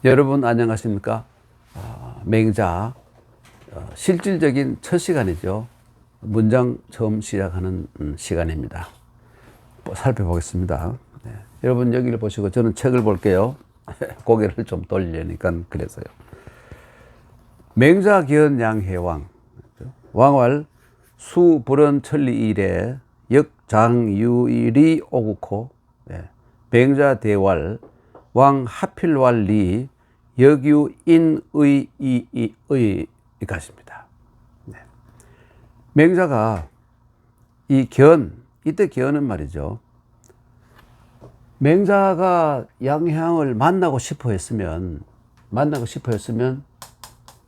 여러분 안녕하십니까? 맹자 실질적인 첫 시간이죠. 문장 처음 시작하는 시간입니다. 살펴보겠습니다. 네. 여러분 여기를 보시고 저는 책을 볼게요. 고개를 좀 돌리려니까 그래서요. 맹자 기원 양해왕 왕왈 수불언천리 이래 역장유일이 오국호 맹자 대왈 왕 하필왈리 여규인의 이의 것입니다. 네. 맹자가 이 이때 견은 말이죠. 맹자가 양해왕을 만나고 싶어 했으면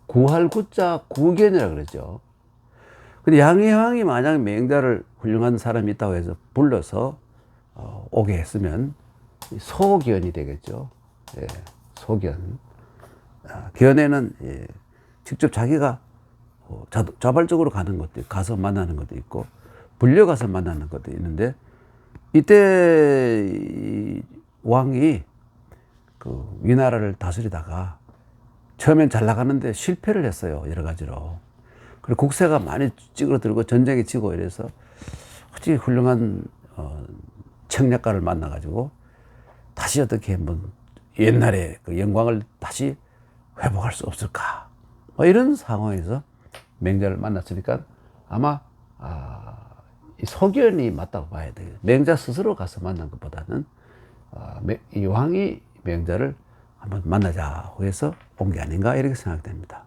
구할 구자 구견이라 그러죠. 근데 양해왕이 만약 맹자를 훌륭한 사람이 있다고 해서 불러서 오게 했으면 소견이 되겠죠. 예, 소견. 견해는 직접 자기가 자발적으로 가는 것도 있고, 가서 만나는 것도 있고, 불려가서 만나는 것도 있는데, 이때 이 왕이 그 위나라를 다스리다가 처음엔 잘 나가는데 실패를 했어요. 여러 가지로. 그리고 국세가 많이 찌그러들고 전쟁에 지고 이래서 어찌 훌륭한 청략가를 만나가지고 다시 어떻게 한번 옛날의 그 영광을 다시 회복할 수 없을까? 뭐 이런 상황에서 맹자를 만났으니까 아마 이 소견이 맞다고 봐야 돼요. 맹자 스스로 가서 만난 것보다는 이 왕이 맹자를 한번 만나자고 해서 온 게 아닌가 이렇게 생각됩니다.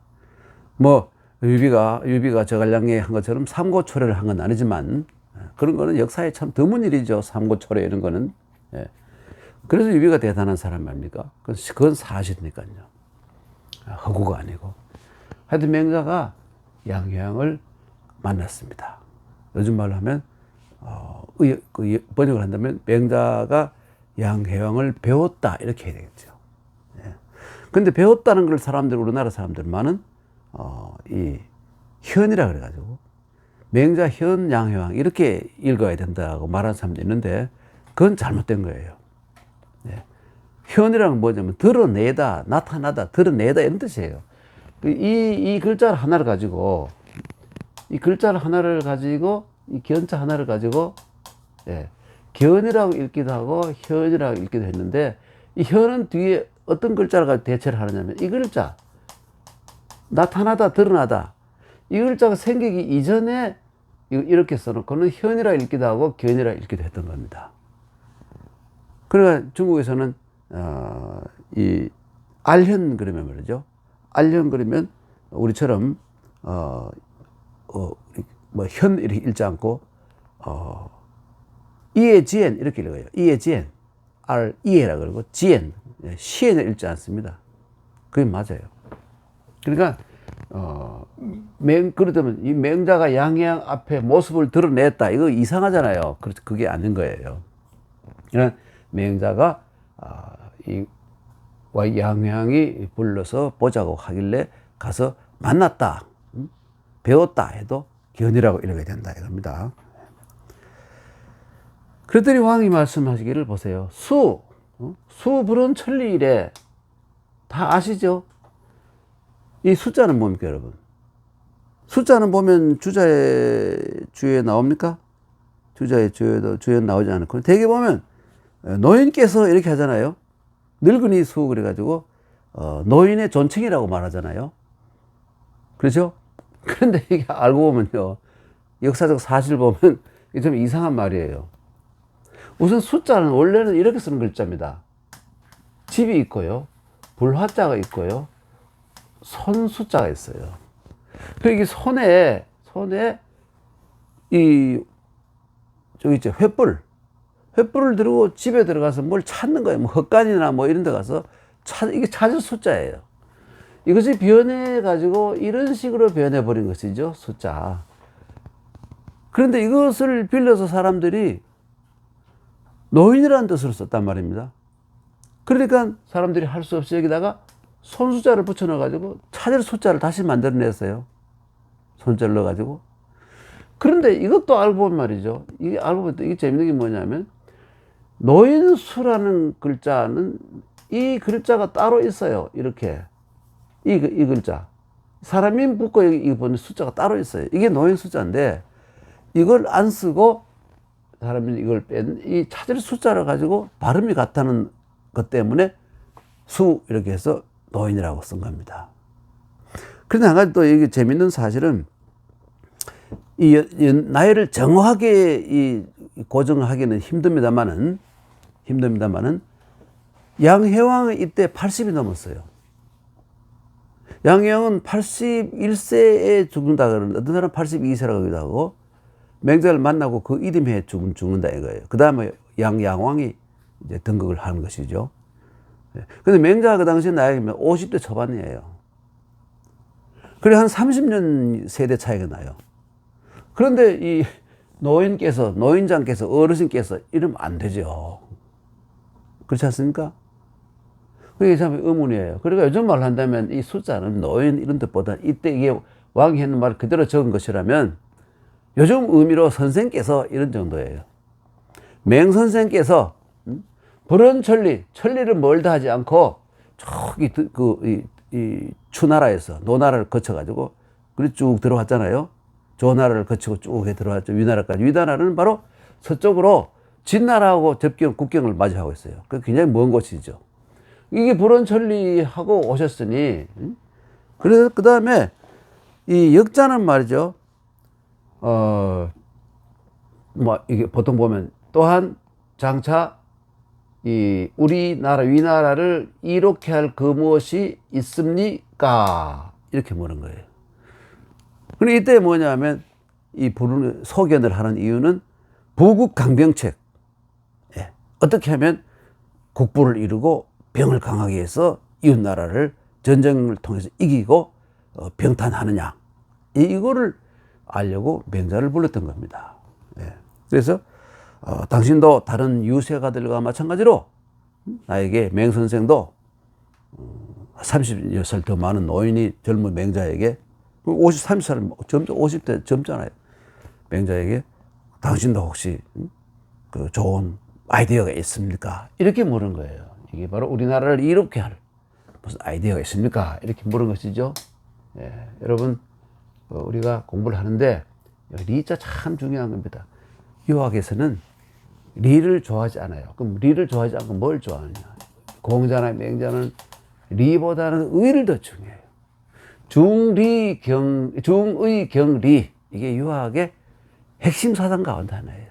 뭐 유비가 저갈량에 한 것처럼 삼고초려를 한 건 아니지만 그런 거는 역사에 참 드문 일이죠. 삼고초려 이런 거는. 그래서 유비가 대단한 사람 아닙니까? 그건 사실이니까요. 허구가 아니고. 하여튼 맹자가 양해왕을 만났습니다. 요즘 말로 하면 번역을 한다면 맹자가 양해왕을 배웠다 이렇게 해야 되겠죠. 근데 배웠다는 걸 우리나라 사람들만은 이 현이라 그래가지고 맹자 현 양해왕 이렇게 읽어야 된다고 말하는 사람도 있는데 그건 잘못된 거예요. 현이라는 건 뭐냐면 드러내다, 나타나다, 드러내다 이런 뜻이에요. 이 글자 하나를 가지고 이 견자 하나를 가지고 견이라고 읽기도 하고 현이라고 읽기도 했는데 이 현은 뒤에 어떤 글자를 가지고 대체를 하느냐면 이 글자 나타나다, 드러나다 이 글자가 생기기 이전에 이렇게 써놓고는 현이라 읽기도 하고 견이라 읽기도 했던 겁니다. 그러니까 중국에서는 이 알현 그러면 말이죠. 알현 그러면 우리처럼 뭐 현 이렇게 읽지 않고 이에지엔 이렇게 읽어요. 이에지엔 이에라 그러고 지엔 시엔을 읽지 않습니다. 그게 맞아요. 그러니까 그렇다면 이 맹자가 양해왕 앞에 모습을 드러냈다 이거 이상하잖아요. 그래서 그게 아닌 거예요. 그러니까 맹자가 이 양해왕이 불러서 보자고 하길래 가서 만났다, 배웠다 해도 견이라고 읽어야 된다 이겁니다. 그랬더니 왕이 말씀하시기를 보세요. 수불은 천리 이래. 다 아시죠? 이 숫자는 뭡니까 여러분? 숫자는 보면 주에 나옵니까? 주에 나오지 않고 대개 보면 노인께서 이렇게 하잖아요. 늙은이 수 그래가지고 노인의 존칭이라고 말하잖아요. 그렇죠? 그런데 이게 알고 보면요, 역사적 사실 보면 이게 좀 이상한 말이에요. 우선 숫자는 원래는 이렇게 쓰는 글자입니다. 집이 있고요, 불화자가 있고요, 손 숫자가 있어요. 그리고 손에 저기 있죠, 횃불을 들고 집에 들어가서 뭘 찾는 거예요. 뭐 헛간이나 뭐 이런 데 가서 이게 찾을 숫자예요. 이것이 변해가지고 이런 식으로 변해버린 것이죠, 숫자. 그런데 이것을 빌려서 사람들이 노인이라는 뜻으로 썼단 말입니다. 그러니까 사람들이 할 수 없이 여기다가 손숫자를 붙여넣어가지고 찾을 숫자를 다시 만들어냈어요. 손자를 넣어가지고. 그런데 이것도 알고 보면 말이죠. 이게 알고 보면 이게 재밌는 게 뭐냐면 노인수라는 글자는 이 글자가 따로 있어요. 이렇게. 이 글자. 사람이 붙고 여기 보는 숫자가 따로 있어요. 이게 노인 숫자인데, 이걸 안 쓰고 사람이 이걸 뺀, 이 찾을 숫자를 가지고 발음이 같다는 것 때문에 수, 이렇게 해서 노인이라고 쓴 겁니다. 그런데 한 가지 또 이게 재밌는 사실은, 이 나이를 정확하게 고정하기는 힘듭니다만은, 양혜왕은 이때 80이 넘었어요. 양혜왕은 81세에 죽는다 그러는데, 어떤 사람은 82세라고 하기도 하고, 맹자를 만나고 그 이듬해에 죽는다 이거예요. 그 다음에 양왕이 이제 등극을 하는 것이죠. 근데 맹자가 그 당시에 나이가 50대 초반이에요. 그래, 한 30년 세대 차이가 나요. 그런데 이 노인장께서, 어르신께서 이러면 안 되죠. 그렇지 않습니까? 그게 참 의문이에요. 그러니까 요즘 말로 한다면 이 숫자는 노인 이런 뜻보다 이때 이게 왕이 했는 말 그대로 적은 것이라면 요즘 의미로 선생께서 이런 정도예요. 맹선생께서 불언천리를 멀다 하지 않고 저기 이 추나라에서 노나라를 거쳐가지고 그리 쭉 들어왔잖아요. 조나라를 거치고 쭉 들어왔죠. 위나라까지. 위나라는 바로 서쪽으로 진나라하고 국경을 맞이하고 있어요. 그 굉장히 먼 곳이죠. 이게 불언천리하고 오셨으니, 그래서 그 다음에 이 역자는 말이죠. 이게 보통 보면 또한 장차 이 우리나라 위나라를 이롭게 할 그 무엇이 있습니까? 이렇게 물은 거예요. 근데 이때 뭐냐면 이 부르는 소견을 하는 이유는 부국 강병책. 예. 어떻게 하면 국부를 이루고 병을 강하게 해서 이웃나라를 전쟁을 통해서 이기고 병탄하느냐. 이거를 알려고 맹자를 불렀던 겁니다. 예. 그래서 당신도 다른 유세가들과 마찬가지로 나에게 맹선생도 30여 살 더 많은 노인이 젊은 맹자에게 30살 50대 젊잖아요. 맹자에게 당신도 혹시 그 좋은 아이디어가 있습니까? 이렇게 물은 거예요. 이게 바로 우리나라를 이롭게 할 무슨 아이디어가 있습니까? 이렇게 물은 것이죠. 예. 여러분 우리가 공부를 하는데 리자 참 중요한 겁니다. 유학에서는 리를 좋아하지 않아요. 그럼 리를 좋아하지 않고 뭘 좋아하느냐? 공자나 맹자는 리보다는 의를 더 중요해요. 중의 경리, 이게 유학의 핵심 사상 가운데 하나예요.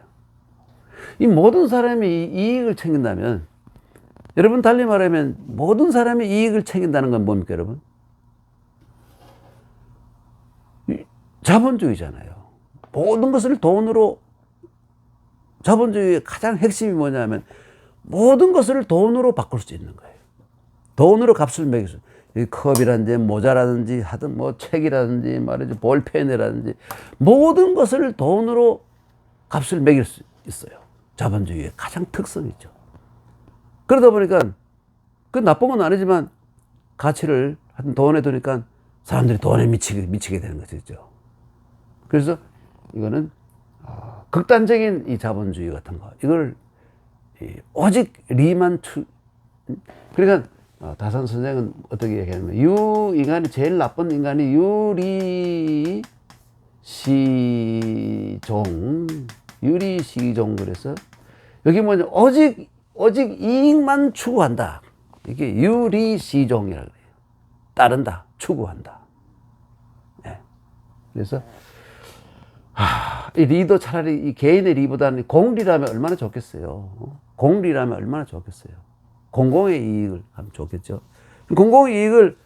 이 모든 사람이 이익을 챙긴다면, 여러분 달리 말하면 모든 사람이 이익을 챙긴다는 건 뭡니까 여러분? 자본주의잖아요. 모든 것을 돈으로, 자본주의의 가장 핵심이 뭐냐면 모든 것을 돈으로 바꿀 수 있는 거예요. 돈으로 값을 매길 수, 컵이라든지 모자라든지 하든 뭐 책이라든지 말이죠, 볼펜이라든지 모든 것을 돈으로 값을 매길 수 있어요. 자본주의의 가장 특성이죠. 그러다 보니까 그 나쁜 건 아니지만 가치를 하여튼 돈에 두니까 사람들이 돈에 미치게 되는 것이죠. 그래서 이거는 극단적인 이 자본주의 같은 거, 이걸 오직 리만 그러니까 다산 선생은 어떻게 얘기하냐면 인간이 제일 나쁜 인간이 유리시종 그래서 여기 뭐냐 오직 이익만 추구한다. 이게 유리시종이라고 해요. 따른다, 추구한다. 네. 그래서 이 리도 차라리 이 개인의 리보다는 공리라면 얼마나 좋겠어요. 공리라면 얼마나 좋겠어요. 공공의 이익을 하면 좋겠죠. 공공의 이익을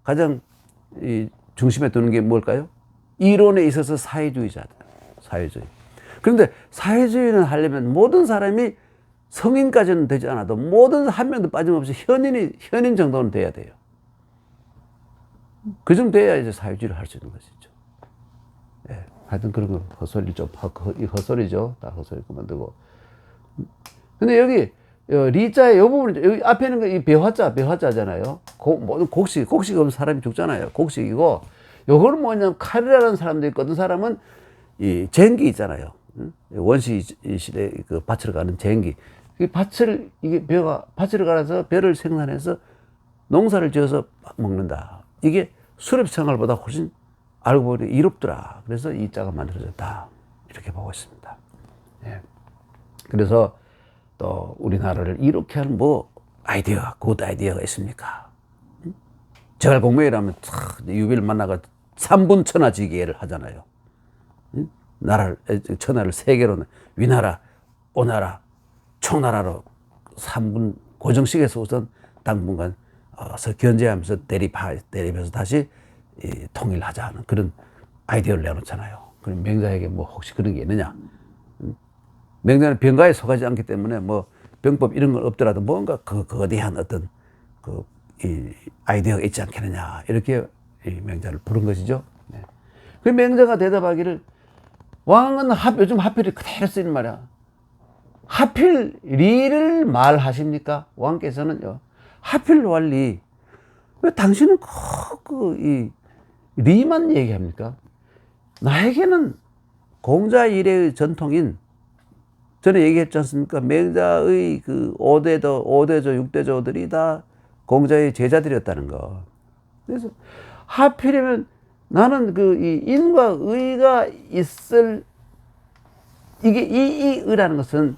가장 중심에 두는 게 뭘까요? 이론에 있어서 사회주의자다. 사회주의. 그런데 사회주의는 하려면 모든 사람이 성인까지는 되지 않아도 모든 한 명도 빠짐없이 현인 정도는 돼야 돼요. 그 정도 돼야 이제 사회주의를 할 수 있는 것이죠. 예. 하여튼 그런 거 헛소리 헛소리죠. 다 헛소리 그만두고. 근데 여기 리자의 이 부분, 여기 앞에 있는 거 이 배화자잖아요. 모든 곡식 없는 사람이 죽잖아요. 곡식이고, 요거는 뭐냐면 칼이라는 사람도 있고, 어떤 사람은 이 쟁기 있잖아요. 원시 시대 그 밭으로 가는 쟁기. 이 밭을, 이게 밭을 갈아서 벼를 생산해서 농사를 지어서 먹는다. 이게 수렵 생활보다 훨씬 알고 보니 이롭더라. 그래서 이 자가 만들어졌다. 이렇게 보고 있습니다. 예. 그래서 또 우리나라를 이렇게 하는 굿 아이디어가 있습니까? 제갈 공명이라면 유비를 만나가 3분 천하지기를 하잖아요. 천하를 세 개로 위나라, 오나라, 총나라로 3분 고정식에서 우선 당분간 견제하면서 대립해서 다시 통일하자 하는 그런 아이디어를 내놓잖아요. 그럼 명자에게 혹시 그런 게 있느냐? 명자는 병가에 속하지 않기 때문에 병법 이런 건 없더라도 뭔가 거대한 어떤 이 아이디어가 있지 않겠느냐. 이렇게 이 명자를 부른 것이죠. 네. 그 명자가 대답하기를 왕은 요즘 하필이 그대로 쓰이는 말이야. 하필 리를 말하십니까? 왕께서는요. 하필 왈리. 왜 당신은 꼭 이 리만 얘기합니까? 나에게는 공자 이래의 전통인 전에 얘기했지 않습니까? 명자의 그 5대조, 6대조들이 다 공자의 제자들이었다는 거. 그래서 하필이면 나는 이 인과 의가 있을 이게 의라는 것은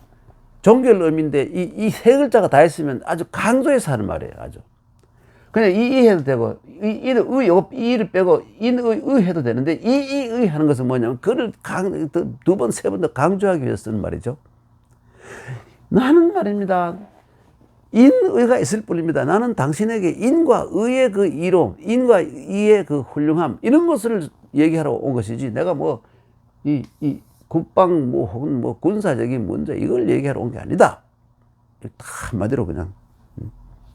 종결 의미인데 이 세 글자가 다 있으면 아주 강조해서 하는 말이에요. 아주. 그냥 해도 되고 이를 빼고 의 해도 되는데 의 하는 것은 뭐냐면 그를 두 번, 세 번 더 강조하기 위해서 쓰는 말이죠. 나는 말입니다. 인의가 있을 뿐입니다. 나는 당신에게 인과 의의 그 이로움, 인과 의의 그 훌륭함, 이런 것을 얘기하러 온 것이지, 내가 이 국방 혹은 군사적인 문제, 이걸 얘기하러 온 게 아니다. 다 한마디로 그냥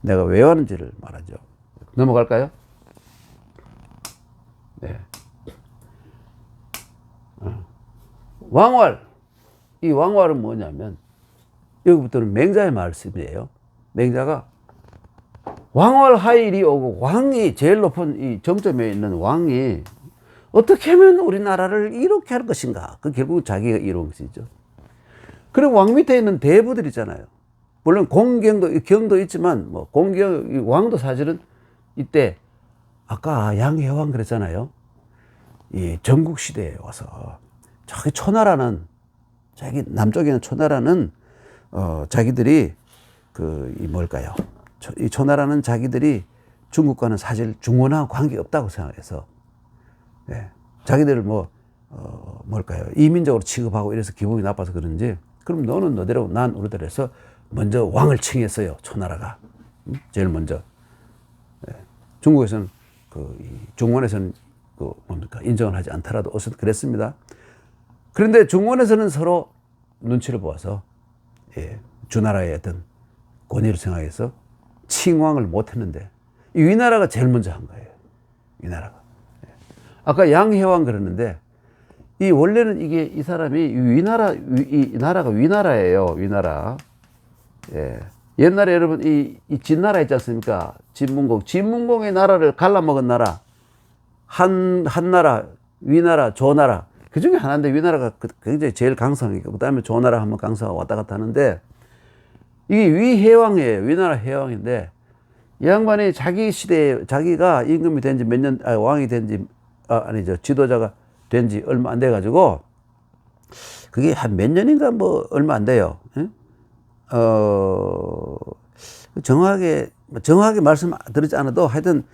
내가 왜 왔는지를 말하죠. 넘어갈까요? 네. 왕활. 이 왕활은 뭐냐면, 여기부터는 맹자의 말씀이에요. 맹자가 왕활 하일이 오고, 왕이 제일 높은 이 정점에 있는 왕이 어떻게 하면 우리나라를 이렇게 할 것인가. 그 결국 자기가 이룬 것이죠. 그리고 왕 밑에 있는 대부들 있잖아요. 물론 경도 있지만 왕도 사실은 이때 아까 양해왕 그랬잖아요. 이 전국 시대에 와서 저기 초나라는 자기 남쪽에 있는 초나라는 자기들이 이 초나라는 자기들이 중국과는 사실 중원하고 관계 없다고 생각해서 자기들을 이민적으로 취급하고 이래서 기분이 나빠서 그런지, 그럼 너는 너대로 난 우리대로 해서 먼저 왕을 칭했어요. 초나라가 제일 먼저. 중국에서는 중원에서는 인정을 하지 않더라도 어쨌든 그랬습니다. 그런데 중원에서는 서로 눈치를 보아서 주나라의 어떤 권위를 생각해서 칭왕을 못했는데 이 위나라가 제일 먼저 한 거예요. 위나라가. 아까 양해왕 그러는데 이 원래는 이 사람이 이 나라가 위나라예요. 위나라. 옛날에 여러분 이 진나라 있지 않습니까? 진문공의 나라를 갈라먹은 나라. 한나라, 위나라, 조나라. 그 중에 하나인데 위나라가 굉장히 제일 강성이고, 그 다음에 조나라 한번 강성하고 왔다 갔다 하는데, 이게 위해왕이에요. 위나라 해왕인데, 이 양반이 자기 시대에 자기가 임금이 된 지 몇 년, 왕이 된 지, 지도자가 된 지 얼마 안 돼가지고, 그게 한 몇 년인가 얼마 안 돼요. 정확하게 말씀 드리지 않아도 하여튼,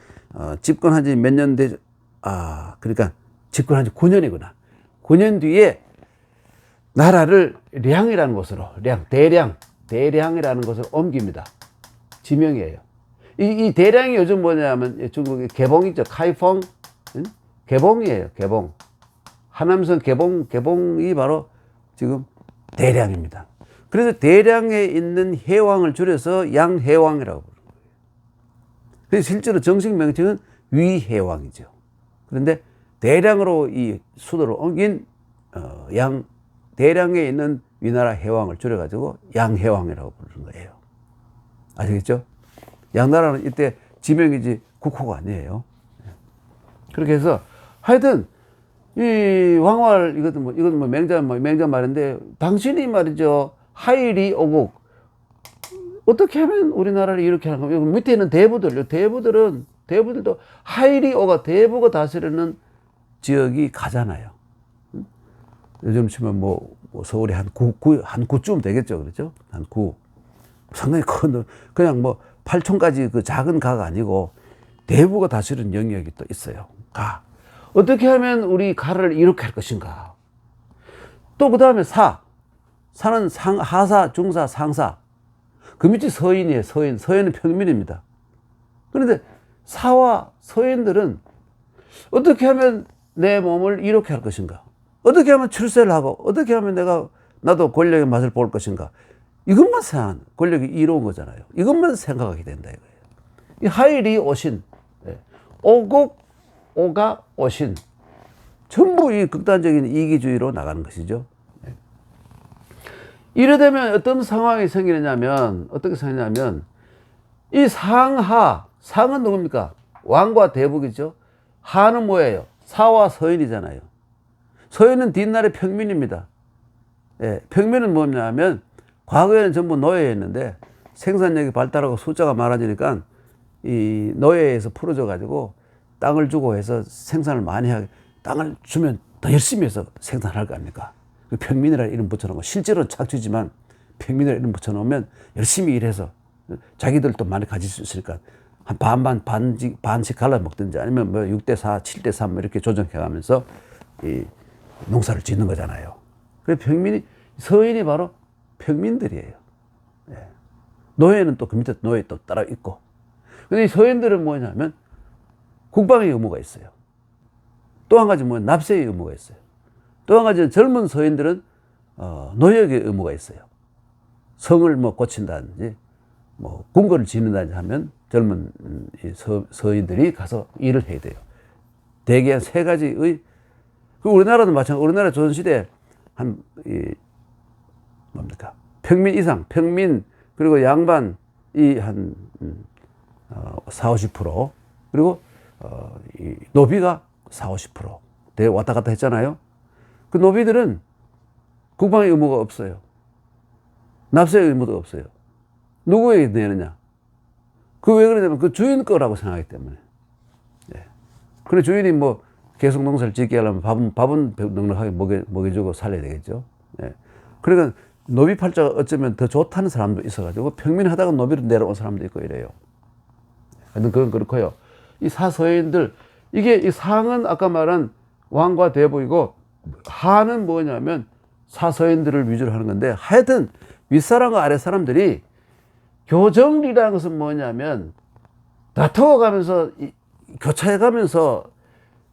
집권한 지 몇 년 되죠. 그러니까 집권한 지 9년이구나. 9년 뒤에 나라를 량이라는 곳으로, 대량이라는 곳으로 옮깁니다. 지명이에요. 이 대량이 요즘 뭐냐면 중국의 개봉이죠. 카이퐁. 개봉이에요. 개봉. 하남선 개봉이 바로 지금 대량입니다. 그래서 대량에 있는 해왕을 줄여서 양해왕이라고 부르는 거예요. 그래서 실제로 정식 명칭은 위해왕이죠. 그런데 대량으로 이 수도를 옮긴 대량에 있는 위나라 해왕을 줄여가지고 양해왕이라고 부르는 거예요. 아시겠죠? 양나라는 이때 지명이지 국호가 아니에요. 그렇게 해서 하여튼 이 왕활 이것도 맹자 말인데, 당신이 말이죠 하일이 오고 어떻게 하면 우리나라를 이렇게 하는 겁니까? 밑에 있는 대부들도 하이리 오가 대부가 다스리는 지역이 가잖아요. 요즘 치면 뭐 서울이 한 구쯤 되겠죠. 그렇죠? 한 구. 상당히 큰, 그냥 뭐 8촌까지 그 작은 가가 아니고 대부가 다스리는 영역이 또 있어요. 가. 어떻게 하면 우리 가를 이렇게 할 것인가? 또 그 다음에 사는 하사, 중사, 상사. 그 밑이 서인이에요. 서인은 평민입니다. 그런데 사와 서인들은 어떻게 하면 내 몸을 이렇게 할 것인가? 어떻게 하면 출세를 하고, 어떻게 하면 나도 권력의 맛을 볼 것인가? 이것만 생각하는, 권력이 이로운 거잖아요. 이것만 생각하게 된다, 이거예요. 이 하일이 오신, 오곡, 오가 오신. 전부 이 극단적인 이기주의로 나가는 것이죠. 이래 되면 어떤 상황이 생기느냐면, 어떻게 생기냐면, 이 상은 누굽니까? 왕과 대북이죠. 하는 뭐예요? 사와 서인이잖아요. 서인은 뒷날의 평민입니다. 평민은 뭐냐면, 과거에는 전부 노예였는데, 생산력이 발달하고 숫자가 많아지니까, 이 노예에서 풀어져 가지고, 땅을 주고 해서 생산을 많이 하게, 땅을 주면 더 열심히 해서 생산할 거 아닙니까? 평민이라는 이름 붙여놓은 거, 실제로는 착취지만 평민이라는 이름 붙여놓으면 열심히 일해서 자기들도 많이 가질 수 있으니까 한 반씩 갈라 먹든지 아니면 뭐 6대4, 7대3 뭐 이렇게 조정해가면서 이 농사를 짓는 거잖아요. 그래서 서인이 바로 평민들이에요. 노예는 또 그 밑에 노예 또 따라 있고. 근데 이 서인들은 뭐냐면 국방의 의무가 있어요. 또 한 가지 납세의 의무가 있어요. 또 한 가지는 젊은 서인들은 노역의 의무가 있어요. 성을 뭐 고친다든지 뭐 궁궐을 짓는다든지 하면 젊은 서인들이 가서 일을 해야 돼요. 대개 한 3가지의, 우리나라도 마찬가지. 우리나라 조선시대 평민 이상, 평민 그리고 양반이 한 40-50%, 그리고 이 노비가 40-50% 왔다 갔다 했잖아요. 그 노비들은 국방의 의무가 없어요. 납세의 의무도 없어요. 누구에게 내느냐? 왜 그러냐면 그 주인 거라고 생각하기 때문에. 그래 주인이 뭐 계속 농사를 짓게 하려면 밥은 넉넉하게 먹여주고 살려야 되겠죠. 그러니까 노비 팔자가 어쩌면 더 좋다는 사람도 있어가지고 평민하다가 노비로 내려온 사람도 있고 이래요. 하여튼 그건 그렇고요. 이 사서인들, 이 상은 아까 말한 왕과 대부이고, 하는 뭐냐면 사서인들을 위주로 하는 건데, 하여튼 윗사람과 아랫사람들이 교정리라는 것은 뭐냐면 다투어가면서 교차해가면서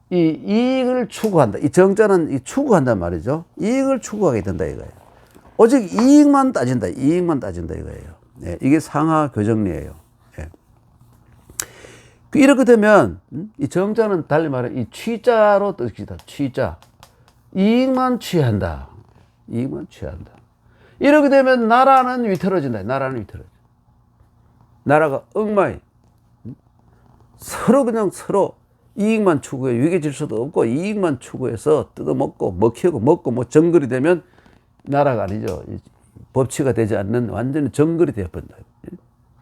이 이익을 추구한다. 이 정자는 이 추구한단 말이죠. 이익을 추구하게 된다 이거예요. 오직 이익만 따진다 이거예요. 이게 상하 교정리예요. 이렇게 되면 이 정자는 달리 말해 이 취자로 뜻이다. 취자. 이익만 취한다. 이렇게 되면 나라는 위태로워진다. 나라가 엉망이. 서로 이익만 추구해. 위계 질서도 없고 이익만 추구해서 뜯어먹고 먹고 뭐 정글이 되면 나라가 아니죠. 법치가 되지 않는 완전히 정글이 되어버린다.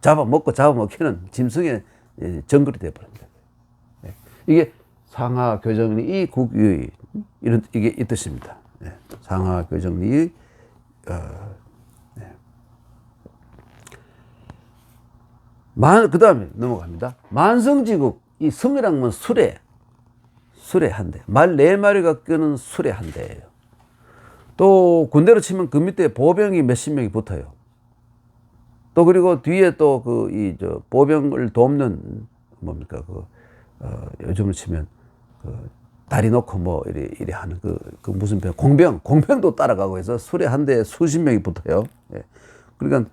잡아먹히는 짐승의 정글이 되어버린다. 이게 상하 교정리 국유의 이게 이 뜻입니다. 상하 교정리 그 다음에 넘어갑니다. 만성지국, 이 성이란 건 수레 한 대. 말 4마리가 끄는 수레 한 대예요. 또 군대로 치면 그 밑에 보병이 몇십 명이 붙어요. 또 그리고 뒤에 또 보병을 돕는 뭡니까 요즘으로 치면 다리 놓고 뭐 이래 하는 그 무슨 공병도 따라가고 해서 수레 한 대에 수십 명이 붙어요. 그러니까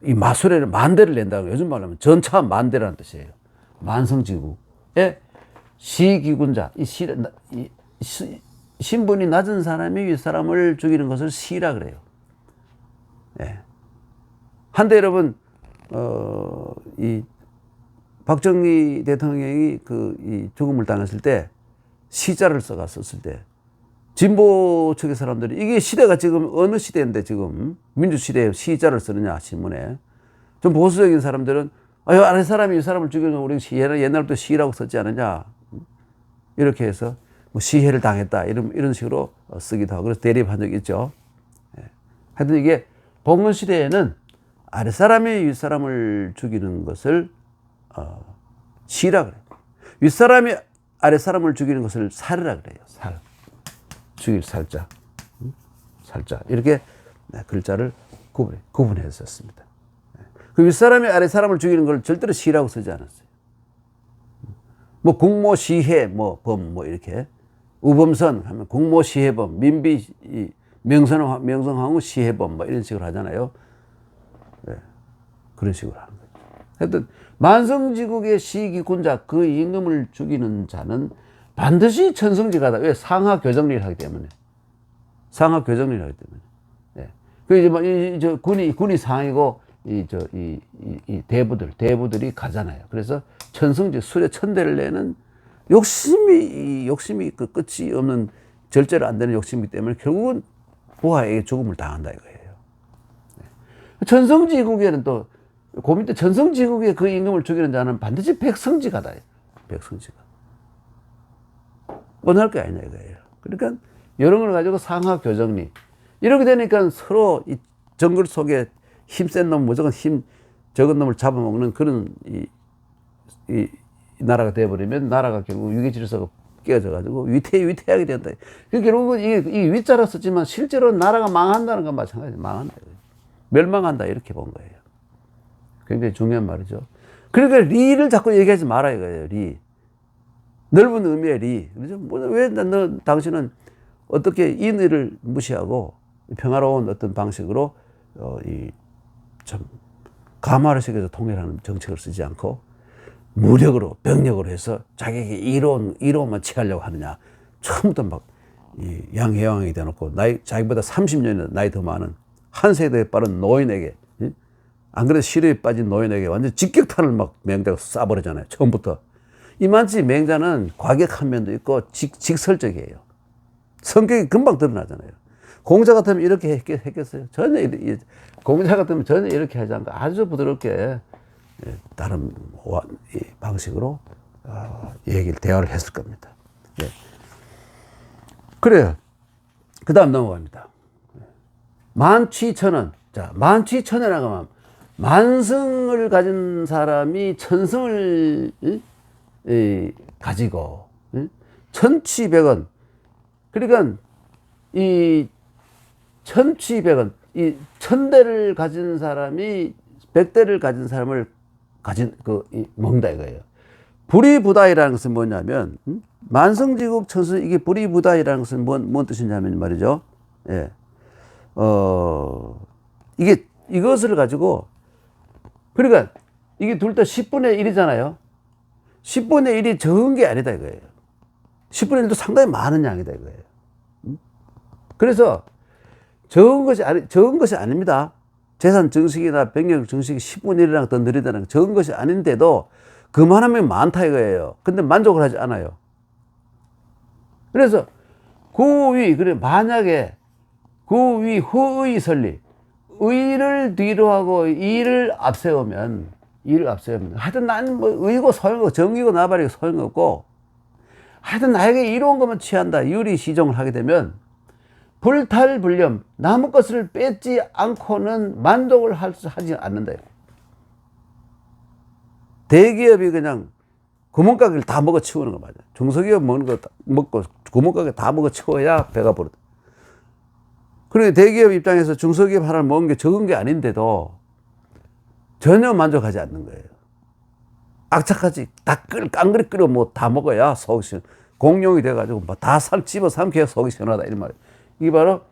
이 마수레를 만대를 낸다고 요즘 말로 하면 전차 만대라는 뜻이에요. 만성지국에 시기군자, 신분이 낮은 사람이 윗사람을 죽이는 것을 시라 그래요. 한때 여러분, 이 박정희 대통령이 이 죽음을 당했을 때 시자를 써갔었을 때 진보 측의 사람들이 이게 시대가 지금 어느 시대인데 지금 민주시대에 시자를 쓰느냐 신문에. 좀 보수적인 사람들은 아유, 아래 사람이 이 사람을 죽이는 거 우리 옛날부터 시해라고 썼지 않느냐. 이렇게 해서 뭐 시해를 당했다. 이런 식으로 쓰기도 하고 그래서 대립한 적이 있죠. 하여튼 이게 봉건 시대에는 아래 사람이 윗 사람을 죽이는 것을 시라 그래요. 윗 사람이 아래 사람을 죽이는 것을 살이라 그래요. 살. 죽일 살자. 살자. 이렇게 글자를 구분해서 썼습니다. 그 윗사람이 아래 사람을 죽이는 걸 절대로 시라고 쓰지 않았어요. 뭐 국모시해 뭐 범 뭐 이렇게 우범선 하면 국모시해범, 민비 명성황후 시해범 뭐 이런 식으로 하잖아요. 네. 그런 식으로 하는 거죠. 하여튼 만성지국의 시기군자 그 임금을 죽이는 자는 반드시 천성지가다. 왜? 상하 교정리를 하기 때문에. 상하 교정리를 하기 때문에. 네. 그 이제 뭐 군이 상이고 이 대부들이 가잖아요. 그래서 천성지 술에 천대를 내는 욕심이 그 끝이 없는 절제로 안 되는 욕심이기 때문에 결국은 부하에게 죽음을 당한다 이거예요. 천성지국에는 또 그 밑에 천성지국에 그 임금을 죽이는 자는 반드시 백성지가다. 백성지가. 원할 게 아니냐 이거예요. 그러니까 이런 걸 가지고 상하 교정리 이렇게 되니까 서로 이 정글 속에 힘센 놈 무조건 적은 놈을 잡아먹는 그런 이 나라가 돼버리면 나라가 결국 위기질서가 깨어져 가지고 위태하게 된다. 결국은 이 위자라 썼지만 실제로 나라가 망한다는 건 마찬가지예요. 망한다. 멸망한다 이렇게 본 거예요. 굉장히 중요한 말이죠. 그러니까 리를 자꾸 얘기하지 마라 이거예요. 리. 넓은 의미의 리. 그래서 왜 당신은 어떻게 인의를 무시하고 평화로운 어떤 방식으로 참 감화를 시켜서 통일하는 정책을 쓰지 않고 무력으로 병력으로 해서 자기에게 이로만 취하려고 하느냐. 처음부터 막 양해왕이 돼놓고 자기보다 30년이나 나이 더 많은 한 세대에 빠른 노인에게 안 그래도 시류에 빠진 노인에게 완전 직격탄을 막 맹자가 쏴버리잖아요. 처음부터. 이만치 맹자는 과격한 면도 있고 직설적이에요. 성격이 금방 드러나잖아요. 공자 같으면 이렇게 했겠어요? 공자 같으면 전혀 이렇게 하지 않고 아주 부드럽게 다른 방식으로 대화를 했을 겁니다. 예. 그래요. 그 다음 넘어갑니다. 만취천원. 자, 만취천원이라고 하면 만성을 가진 사람이 천성을 가지고 천취백원. 그러니까 이 천취백원, 이 천대를 가진 사람이 백대를 가진 사람을 먹는다 이거예요. 불이부다이라는 것은 뭐냐면 만성지국 천수 이게 불이부다이라는 것은 뭔 뜻이냐면 말이죠. 예. 이것을 가지고 그러니까 이게 둘 다 10분의 1이잖아요. 10분의 1이 적은 게 아니다 이거예요. 10분의 1도 상당히 많은 양이다 이거예요. 그래서 적은 것이 아닙니다. 재산 증식이나 병력 증식이 10분의 1이랑 더 느리다는 건 적은 것이 아닌데도 그만하면 많다 이거예요. 근데 만족을 하지 않아요. 그래서 만약에 후의 설리, 의를 뒤로 하고 이를 앞세우면 하여튼 난 뭐 의고 소용없고 정의고 나발이고 소용없고 하여튼 나에게 이로운 것만 취한다. 유리 시종을 하게 되면 불탈불렴 남의 것을 뺏지 않고는 만족을 하지 않는다. 대기업이 그냥 구멍가게를 다 먹어 치우는 거 맞아요. 중소기업 먹는 거 먹고 구멍가게 다 먹어 치워야 배가 부르다. 그러니 대기업 입장에서 중소기업 하나를 먹은 게 적은 게 아닌데도 전혀 만족하지 않는 거예요. 악착같이 깡그리 끓여 뭐 다 먹어야 속이 시원. 공룡이 돼가지고 뭐 다 집어 삼켜야 속이 시원하다 이런 말이에요. 이게 바로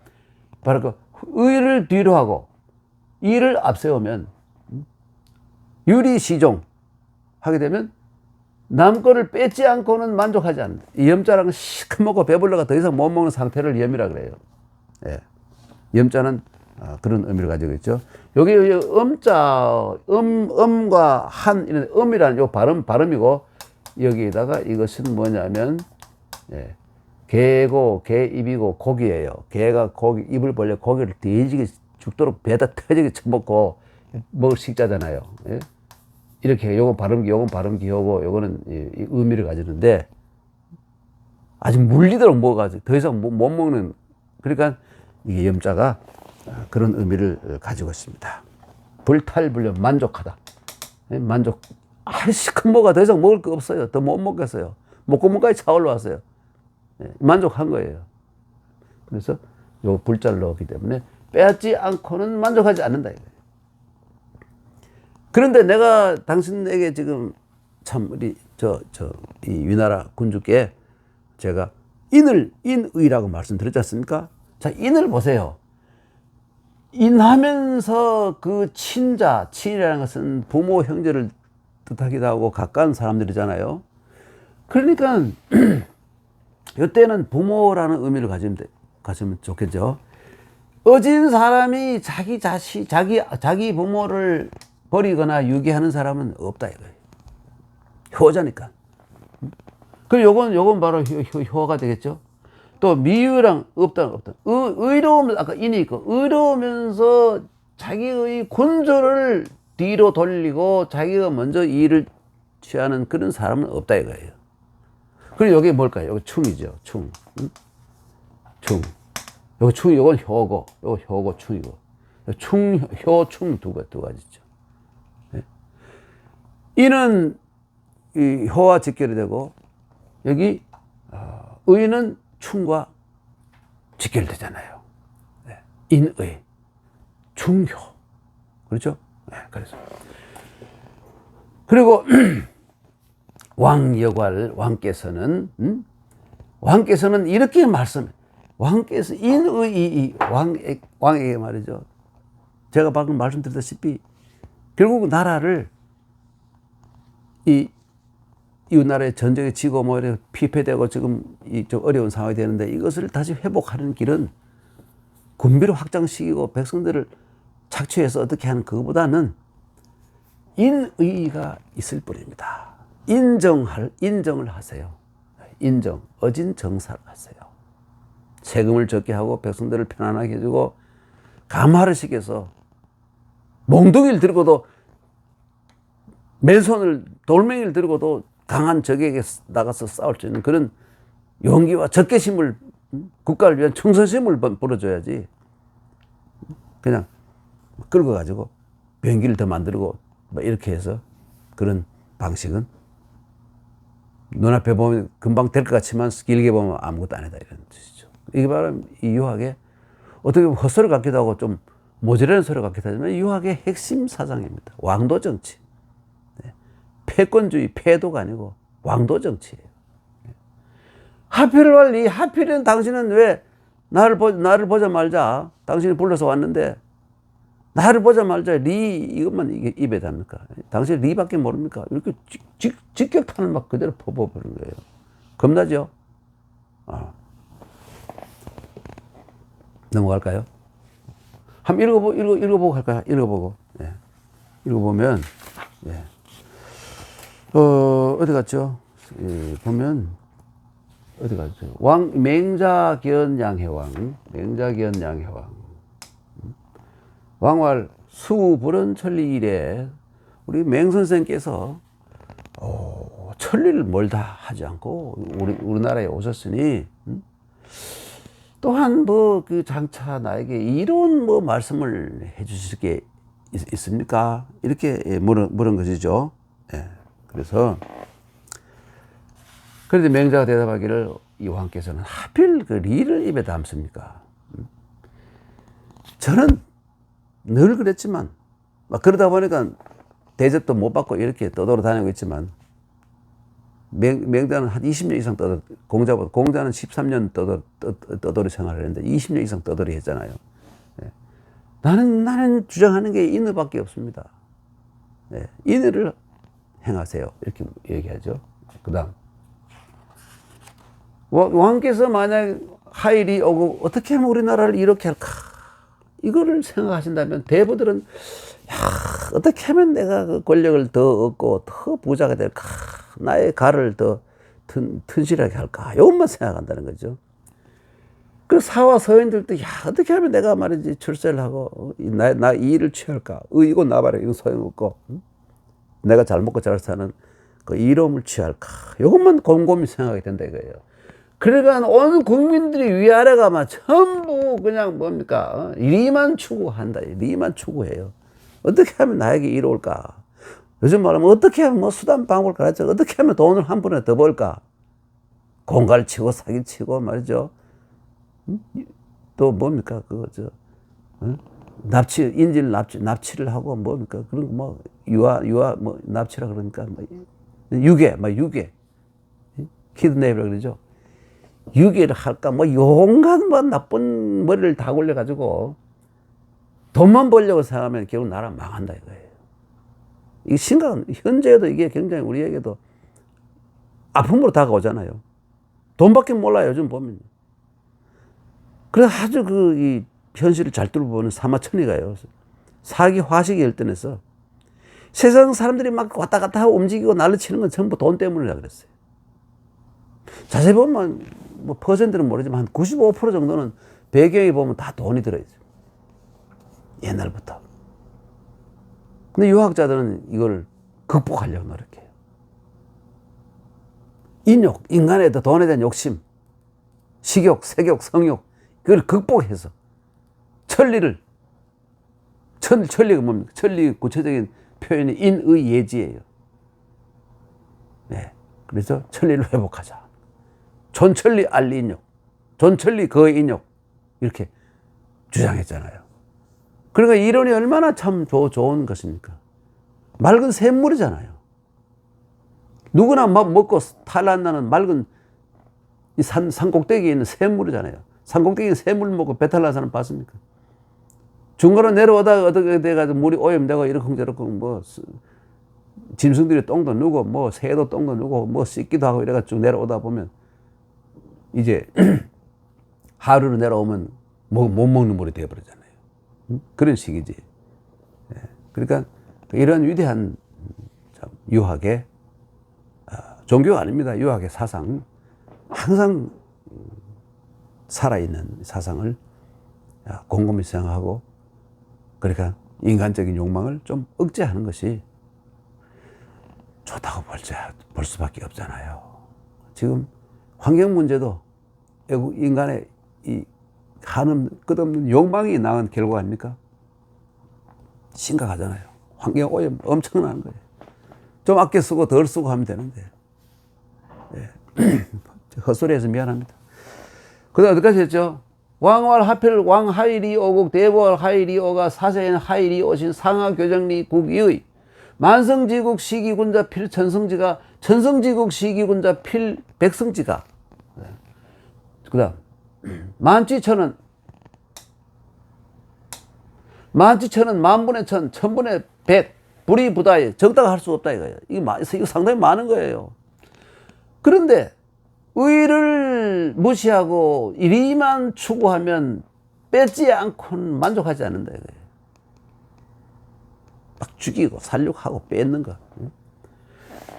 그 의를 뒤로 하고 이를 앞세우면 유리시종 하게 되면 남 거를 뺏지 않고는 만족하지 않는다. 이 염자랑은 시큼 먹고 배불러가 더 이상 못 먹는 상태를 염이라 그래요. 예. 염자는 그런 의미를 가지고 있죠. 여기 음과 한 이런 음이라는 요 발음이고 여기에다가 이것은 뭐냐면 개고 개입이고 고기예요. 개가 고기 입을 벌려 고기를 뒤지게 죽도록 배다 터지게 쳐먹고 먹을 식자잖아요. 예? 이렇게 요건 발음기, 요건 발음기, 요거는 이 의미를 가지는데 아주 물리도록 먹어가지고 더 이상 못 먹는, 그러니까 이게 염자가 그런 의미를 가지고 있습니다. 불탈불려, 만족하다. 예? 만족. 시큰 뭐가 더 이상 먹을 거 없어요. 더 못 먹겠어요. 목구멍까지 차올라왔어요. 예? 만족한 거예요. 그래서 요 불자를 넣었기 때문에 빼앗지 않고는 만족하지 않는다 이거예요. 그런데 내가 당신에게 지금 참 우리 이 위나라 군주께 제가 인의라고 말씀드렸지 않습니까? 자, 인을 보세요. 인하면서 그 친이라는 것은 부모, 형제를 뜻하기도 하고 가까운 사람들이잖아요. 그러니까 이때는 부모라는 의미를 가지면 좋겠죠. 어진 사람이 자기 부모를 버리거나 유기하는 사람은 없다 이거예요. 효자니까. 그럼 요건 바로 효가 되겠죠. 또 미유랑 없다. 의로우면 아까 인이 있고, 의로우면서 자기의 군주를 뒤로 돌리고 자기가 먼저 일을 취하는 그런 사람은 없다 이거예요. 그리고 여기 뭘까요? 여기 충이죠. 충. 요거 충, 요건 효고, 요거 효고, 충이고. 효, 충 두 가지죠. 네. 이는 이 효와 직결이 되고, 여기 의는 충과 직결되잖아요. 네. 인의, 충효. 그렇죠? 네, 그래서. 그리고 왕께서는 이렇게 왕께서 왕에게 말이죠. 제가 방금 말씀드렸다시피 결국 나라를 이 나라의 전쟁에 지고 뭐 이렇게 피폐되고 지금 좀 어려운 상황이 되는데 이것을 다시 회복하는 길은 군비를 확장시키고 백성들을 착취해서 어떻게 하는 그거보다는 인의가 있을 뿐입니다. 인정을 하세요. 어진 정사를 하세요. 세금을 적게 하고 백성들을 편안하게 해주고 감화를 시켜서 몽둥이를 들고도 맨손을 돌멩이를 들고도 강한 적에게 나가서 싸울 수 있는 그런 용기와 적개심을, 국가를 위한 충성심을 불어줘야지 그냥 끌고 가지고 비행기를 더 만들고 뭐 이렇게 해서 그런 방식은 눈앞에 보면 금방 될 것 같지만 길게 보면 아무것도 아니다 이런 뜻이죠. 이게 바로 이 유학의 어떻게 보면 헛소리 같기도 하고 좀 모자라는 소리 같기도 하지만 유학의 핵심 사상입니다. 왕도 정치. 네. 패권주의, 패도가 아니고 왕도 정치예요. 하필은 당신은 왜 나를 보자마자 당신이 불러서 왔는데 나를 보자마자 이것만 입에 답니까? 당신 리밖에 모릅니까? 이렇게 직격탄을 막 그대로 퍼부어버린 거예요. 겁나죠? 넘어갈까요? 한번 읽어보고 갈까요? 읽어보고. 네. 읽어보면, 네. 어디 갔죠? 예, 보면, 어디 갔죠? 맹자견 양해왕. 왕왈 수불은 천리 이래 우리 맹선생께서 천리를 멀다 하지 않고 우리나라에 오셨으니 또한 뭐 그 장차 나에게 이런 뭐 말씀을 해주실 게 있습니까? 이렇게 물은 것이죠. 예. 그래서 그런데 맹자가 대답하기를 이 왕께서는 하필 그 리를 입에 담습니까? 저는 늘 그랬지만 막 그러다 보니까 대접도 못 받고 이렇게 떠돌아 다니고 있지만 맹자는 한 20년 이상 공자는 13년 떠돌이 생활을 했는데 20년 이상 떠돌이 했잖아요. 네. 나는 주장하는 게 인의밖에 없습니다. 네. 인의를 행하세요. 이렇게 얘기하죠. 그 다음 왕께서 만약 하일이 오고 어떻게 하면 우리나라를 이렇게 할까 이거를 생각하신다면 대부들은 어떻게 하면 내가 그 권력을 더 얻고 더 부자가 될까 나의 가를 더 튼실하게 할까 이것만 생각한다는 거죠. 그 사와 서인들도, 야, 어떻게 하면 내가 말이지, 출세를 하고, 나 이 일을 취할까? 이거 나봐라. 이거 소용없고. 응? 내가 잘 먹고 잘 사는 그 이름을 취할까? 이것만 곰곰이 생각이 된다 이거예요. 그러니까 온 국민들이 위아래가 막 전부 그냥 뭡니까? 리만 추구한다. 리만 추구해요. 어떻게 하면 나에게 이로울까? 요즘 말하면 어떻게 하면 뭐 수단 방법을 가르쳐. 어떻게 하면 돈을 한 푼에 더 벌까? 공갈 치고 사기 치고 말이죠. 또 뭡니까? 납치를 하고 뭡니까? 그런 뭐 유아 뭐 납치라 그러니까 뭐 유괴. 키드냅이라 그러죠. 유괴를 할까? 뭐 용간 뭐 나쁜 머리를 다 굴려 가지고 돈만 벌려고 생각하면 결국 나라 망한다 이거예요. 이 심각한, 현재에도 이게 굉장히 우리에게도 아픔으로 다가오잖아요. 돈밖에 몰라요, 요즘 보면. 그래서 아주 이 현실을 잘 뚫어보는 사마천이가요. 사기 화식이 열등해서 세상 사람들이 막 왔다 갔다 하고 움직이고 난리 치는 건 전부 돈 때문이라 그랬어요. 자세히 보면 뭐 퍼센트는 모르지만 한 95% 정도는 배경에 보면 다 돈이 들어있어요. 옛날부터. 근데 유학자들은 이걸 극복하려고 노력해요. 인욕, 인간의 돈에 대한 욕심, 식욕, 색욕, 성욕, 그걸 극복해서 천리가 뭡니까? 천리 구체적인 표현이 인의예지예요. 네. 그래서 천리를 회복하자. 존천리 알리인욕, 존천리 거인욕 이렇게 주장했잖아요. 그러니까 이론이 얼마나 참 좋은 것입니까? 맑은 샘물이잖아요. 누구나 먹고 탈난나는 맑은 이 산꼭대기에 있는 샘물이잖아요. 산꼭대기에 샘물 먹고 배탈 난 사람 봤습니까? 중간으로 내려오다가 어떻게 돼가지고 물이 오염되고 이러쿵저러쿵 뭐 짐승들이 똥도 누고 뭐 새도 똥도 누고 뭐 씻기도 하고 이래가지고 쭉 내려오다 보면 이제 하루로 내려오면 못 먹는 물이 되어버리잖아요. 그런 식이지. 그러니까 이런 위대한 유학의 종교가 아닙니다. 유학의 사상, 항상 살아있는 사상을 곰곰이 생각하고, 그러니까 인간적인 욕망을 좀 억제하는 것이 좋다고 볼 수밖에 없잖아요. 지금 환경 문제도 인간의 이 한없는 끝없는 욕망이 낳은 결과 아닙니까? 심각하잖아요. 환경 오염 엄청난 거예요. 좀 아껴 쓰고 덜 쓰고 하면 되는데. 네. 헛소리해서 미안합니다. 그다음 어디까지 했죠? 왕왈 하필 왕하일이 오국 대보할 하일이 오가 사세인 하일이 오신 상하교정리 국이의 만성지국 시기군자 필 천성지가 천성지국 시기군자 필 백성지가. 그다음 만지천은 만분의 천, 천분의 백, 불이부다에 적다가 할 수 없다 이거예요. 이거 상당히 많은 거예요. 그런데 의를 무시하고 이리만 추구하면 뺏지 않고는 만족하지 않는다 이거예요. 막 죽이고 살육하고 뺏는 거.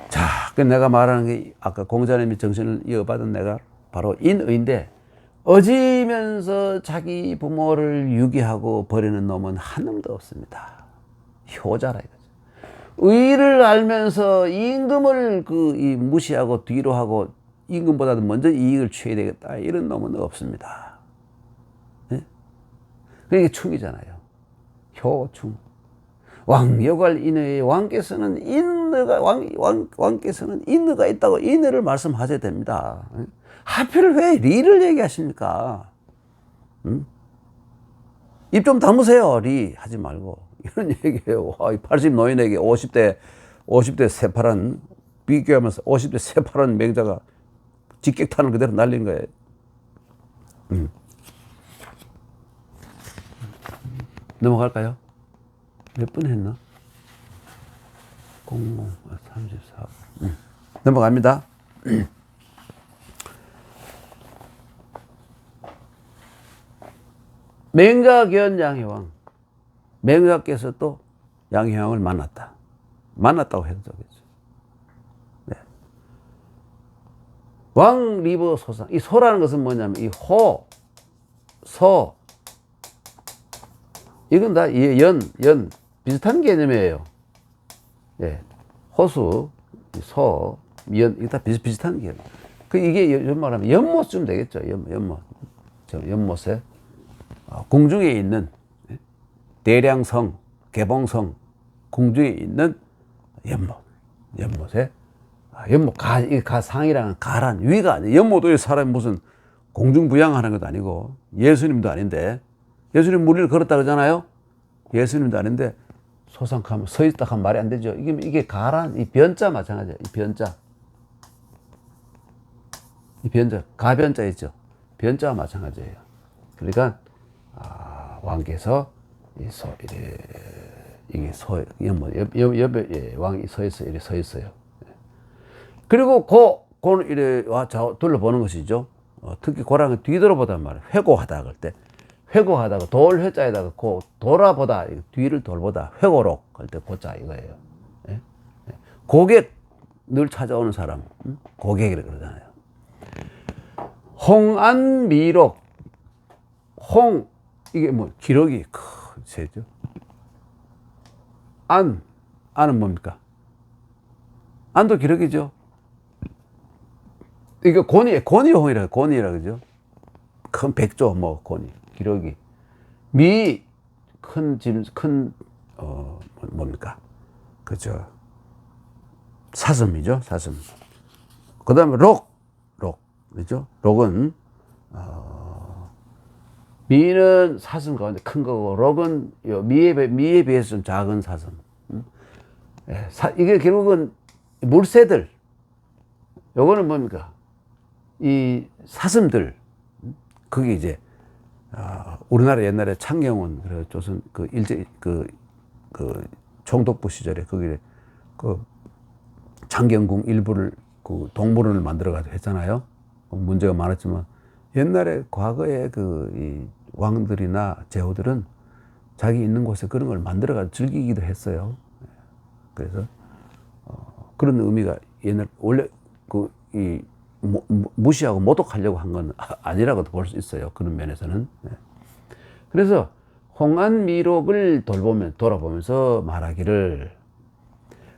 자, 그 내가 말하는 게 아까 공자님이 정신을 이어받은 내가 바로 인의인데, 어지면서 자기 부모를 유기하고 버리는 놈은 한 놈도 없습니다. 효자라 이거죠. 의를 알면서 임금을 무시하고 뒤로 하고 임금보다도 먼저 이익을 취해야 되겠다 이런 놈은 없습니다. 네? 그게 충이잖아요. 효충. 왕여갈 인의 왕께서는 왕께서는 인의가 있다고 인의를 말씀하셔야 됩니다. 하필 왜 리를 얘기하십니까? 입 좀 다무세요. 리 하지 말고 이런 얘기예요. 80 노인에게 50대 새파란 비교하면서 50대 새파란 맹자가 직격탄을 그대로 날린 거예요. 넘어갈까요? 몇 분 했나? 34. 넘어갑니다. 맹자견 양해왕. 맹자께서 또 양해왕을 만났다고 해도 되겠죠. 네. 왕 리버 소상. 이 소라는 것은 뭐냐면 이 호, 소. 이건 다 연 비슷한 개념이에요. 예. 호수, 소, 연, 이거 다 비슷한 개념. 이게 연말하면 연못쯤 되겠죠. 연못. 연못에 궁중에 있는 대량성, 개봉성, 궁중에 있는 연못에 연못 상이라는 가란 위가 아니에요. 연못에 사람이 무슨 공중부양하는 것도 아니고 예수님도 아닌데, 예수님 무리를 걸었다 그러잖아요. 예수님도 아닌데 소상하면 서 있다 하면 말이 안 되죠. 이게 가란, 이 변자 마찬가지예요. 이 변자 가변자 있죠. 변자와 마찬가지예요. 그러니까 왕께서 이게 연못 옆에 왕이 서 있어요. 그리고 고는 이래 와 둘러보는 것이죠. 특히 고랑을 뒤돌아보단 말이에요. 회고하다 그럴 때, 회고하다가 돌 회자에다가 돌아보다, 뒤를 돌보다, 회고록 할 때 고자 이거예요. 예? 고객, 늘 찾아오는 사람, 고객이라 그러잖아요. 홍안미록, 이게 뭐 기록이 세죠. 안은 뭡니까? 안도 기록이죠. 이게 권위홍이라 그죠. 큰 백조, 권위, 기록이. 뭡니까? 그죠. 사슴이죠, 사슴. 그 다음에 록, 그죠? 록은, 미는 사슴 가운데 큰 거고, 록은 미에 비해서 좀 작은 사슴. 이게 결국은 물새들. 요거는 뭡니까? 이 사슴들. 그게 이제, 우리나라 옛날에 창경원, 조선 총독부 시절에 거기에 창경궁 일부를 동물원을 만들어가지고 했잖아요. 문제가 많았지만 옛날에 과거에 이 왕들이나 제후들은 자기 있는 곳에 그런 걸 만들어가지고 즐기기도 했어요. 그래서 그런 의미가 원래 무시하고 모독하려고 한 건 아니라고도 볼 수 있어요. 그런 면에서는. 그래서 홍안미록을 돌아보면서 말하기를,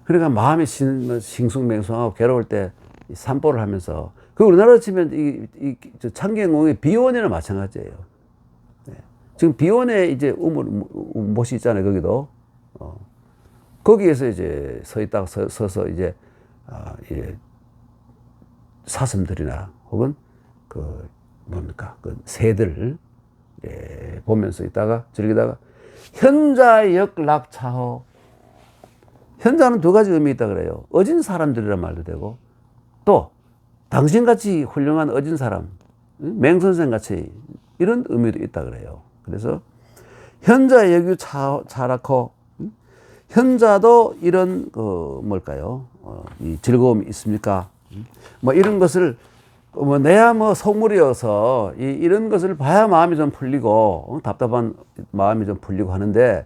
그러니까 마음이 싱숭맹숭하고 괴로울 때 산보를 하면서, 우리나라로 치면 창경궁의 비원이나 마찬가지예요. 지금 비원에 이제 못이 있잖아요. 거기도. 거기에서 이제 서서 이제 사슴들이나 혹은 새들 보면서 있다가 즐기다가 현자역락차호. 현자는 두 가지 의미 있다 그래요. 어진 사람들이란 말도 되고, 또 당신같이 훌륭한 어진 사람, 맹선생같이, 이런 의미도 있다 그래요. 그래서 현자역유 차락호, 현자도 이런 이 즐거움이 있습니까? 이런 것을 내야 속물이어서 이런 것을 봐야 마음이 좀 풀리고, 답답한 마음이 좀 풀리고 하는데,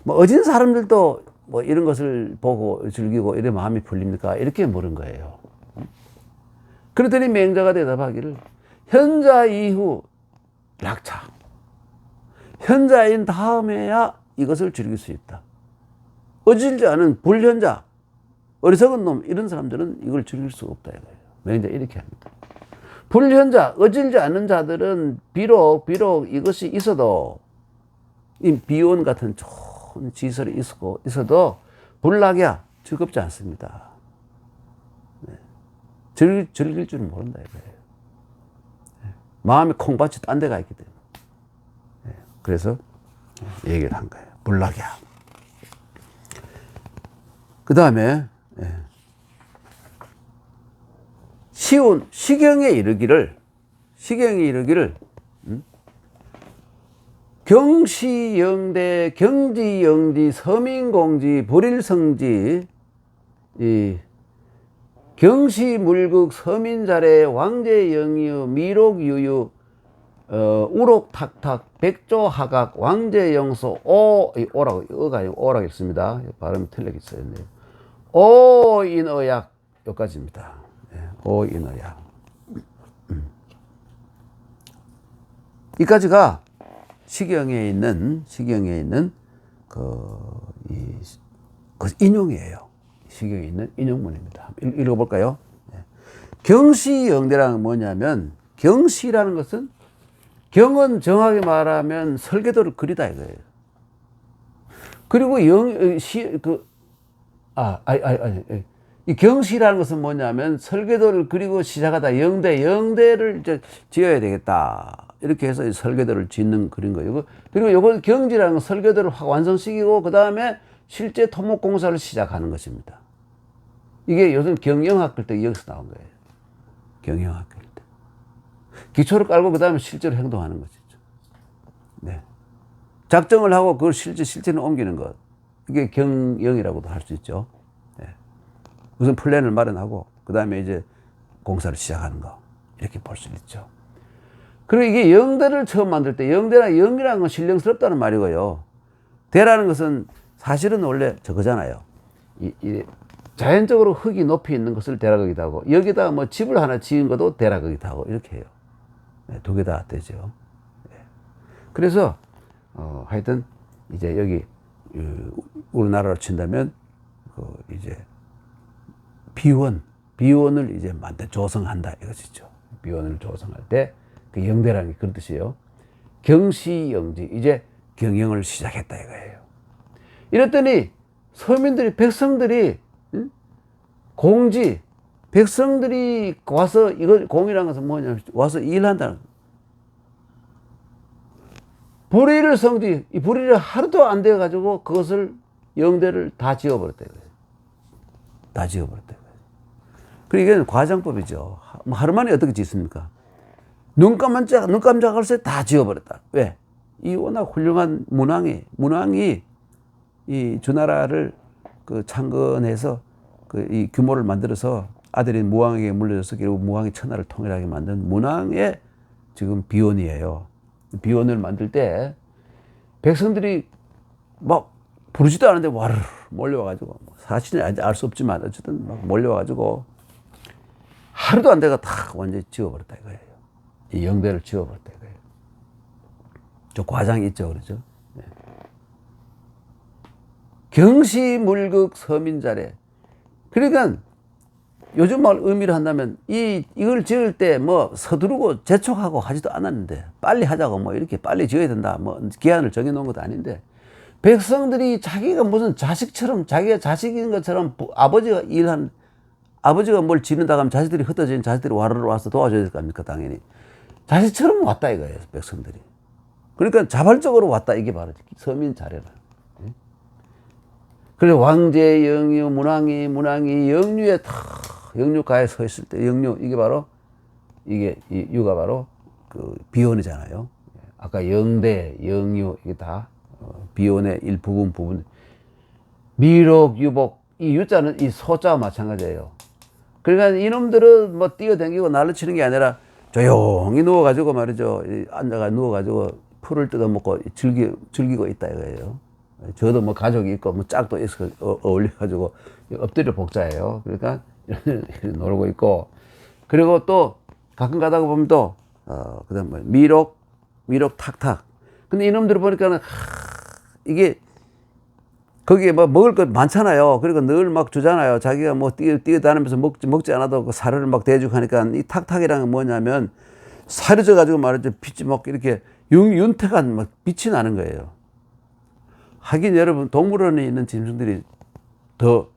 어진 사람들도 이런 것을 보고 즐기고 이래 마음이 풀립니까? 이렇게 물은 거예요. 그랬더니 맹자가 대답하기를, 현자 이후 낙차. 현자인 다음에야 이것을 즐길 수 있다. 어질지 않은 불현자, 어리석은 놈, 이런 사람들은 이걸 즐길 수가 없다 이거예요. 맹자 이렇게 합니다. 불현자, 어질지 않은 자들은 비록 이것이 있어도, 이 비원 같은 좋은 지설이 있어도 불락이야, 즐겁지 않습니다. 즐길 줄은 모른다 이거예요. 마음이 콩밭이 딴 데가 있기 때문에. 그래서 얘기를 한 거예요. 불락이야. 그 다음에 시경에 이르기를 경시영대, 경지영지, 서민공지, 불일성지, 경시물극, 서민자래, 왕제영유, 미록유유, 우록탁탁, 백조하각, 왕제영소, 오라고 있습니다. 발음이 틀리겠어요. 오인어약, 여기까지입니다. 오인어약. 이까지가 시경에 있는 그 인용이에요. 시경에 있는 인용문입니다. 읽어볼까요? 경시영대란 뭐냐면, 경시라는 것은, 경은 정확히 말하면 설계도를 그리다 이거예요. 그리고 이 경시라는 것은 뭐냐면 설계도를 그리고 시작하다. 영대를 이제 지어야 되겠다. 이렇게 해서 설계도를 짓는 그린 거예요. 그리고 요거 경지라는 건 설계도를 확 완성시키고 그 다음에 실제 토목공사를 시작하는 것입니다. 이게 요즘 경영학할 때 여기서 나온 거예요. 경영학할 때. 기초를 깔고 그 다음에 실제로 행동하는 것이죠. 네. 작정을 하고 그걸 실제로 옮기는 것. 이게 경영이라고도 할 수 있죠. 네. 우선 플랜을 마련하고 그 다음에 이제 공사를 시작하는 거. 이렇게 볼 수 있죠. 그리고 이게 영대를 처음 만들 때 영이라는 건 신령스럽다는 말이고요. 대라는 것은 사실은 원래 저거잖아요. 자연적으로 흙이 높이 있는 것을 대라 거기도 하고 여기다 뭐 집을 하나 지은 것도 대라 거기도 하고 이렇게 해요. 네, 두 개 다 되죠. 네. 그래서 하여튼 이제 여기 우리나라로 친다면 이제 비원을 이제 조성한다 이것이죠. 비원을 조성할 때 그 영대라는 게 그런 뜻이에요. 경시영지 이제 경영을 시작했다 이거예요. 이랬더니 서민들이 백성들이 공지 백성들이 와서 이거 공이라는 것은 뭐냐면 와서 일한다는 불의를 성지 이 불의를 하루도 안 되어 가지고 그것을 영대를 다 지어버렸다 이거예요. 다 지어버렸다 이거예요. 그리고 이게 과장법이죠. 하루 만에 어떻게 짓습니까? 눈 깜짝할 새 다 지어버렸다. 왜? 이 워낙 훌륭한 문왕이 이 주나라를 그 창건해서 이 규모를 만들어서 아들인 무왕에게 물려줘서 결국 무왕이 천하를 통일하게 만든 문왕의 지금 비원이에요. 비원을 만들 때 백성들이 막 부르지도 않은데 와르르 몰려와가지고 사실은 알 수 없지만 어쨌든 막 몰려와가지고 하루도 안 돼가 다 완전히 지워버렸다 이거예요. 이 영대를 지워버렸다 이거예요. 좀 과장이 있죠, 그렇죠? 네. 경시물극 서민자래. 그러니까 요즘 말 의미를 한다면 이걸 지을 때 뭐 서두르고 재촉하고 하지도 않았는데 빨리 하자고 뭐 이렇게 빨리 지어야 된다 뭐 기한을 정해놓은 것도 아닌데 백성들이 자기가 무슨 자식처럼 자기가 자식인 것처럼 아버지가 뭘 짓는다 하면 자식들이 흩어진 자식들이 와르르 와서 도와줘야 될 거 아닙니까 당연히. 자식처럼 왔다 이거예요 백성들이. 그러니까 자발적으로 왔다 이게 바로 서민 자례라. 그래서 왕제 영유 문왕이 영유에 탁 영유가에 서 있을 때 영유 이게 바로 이 유가 바로 그 비원이잖아요. 아까 영대 영유 이게 다 비원의 부분 미록 유복 이 유자는 이 소자와 마찬가지예요. 그러니까 이놈들은 뭐 뛰어다니고 날로 치는 게 아니라 조용히 누워가지고 말이죠. 앉아가 누워가지고 풀을 뜯어먹고 즐기고 있다 이거예요. 저도 뭐 가족이 있고 뭐 짝도 있어 어울려가지고 엎드려 복자예요. 그러니까 놀고 있고 그리고 또 가끔 가다가 보면 또 그다음 뭐 미록 탁탁. 근데 이놈들 보니까는 이게 거기에 뭐 먹을 것 많잖아요. 그리고 늘 막 주잖아요. 자기가 뭐 뛰어다니면서 먹지 않아도 그 사료를 막 대주고 하니까 이 탁탁이라는 건 뭐냐면 살이 져가지고 말이죠. 빛이 막 이렇게 윤태가 막 빛이 나는 거예요. 하긴 여러분 동물원에 있는 짐승들이 더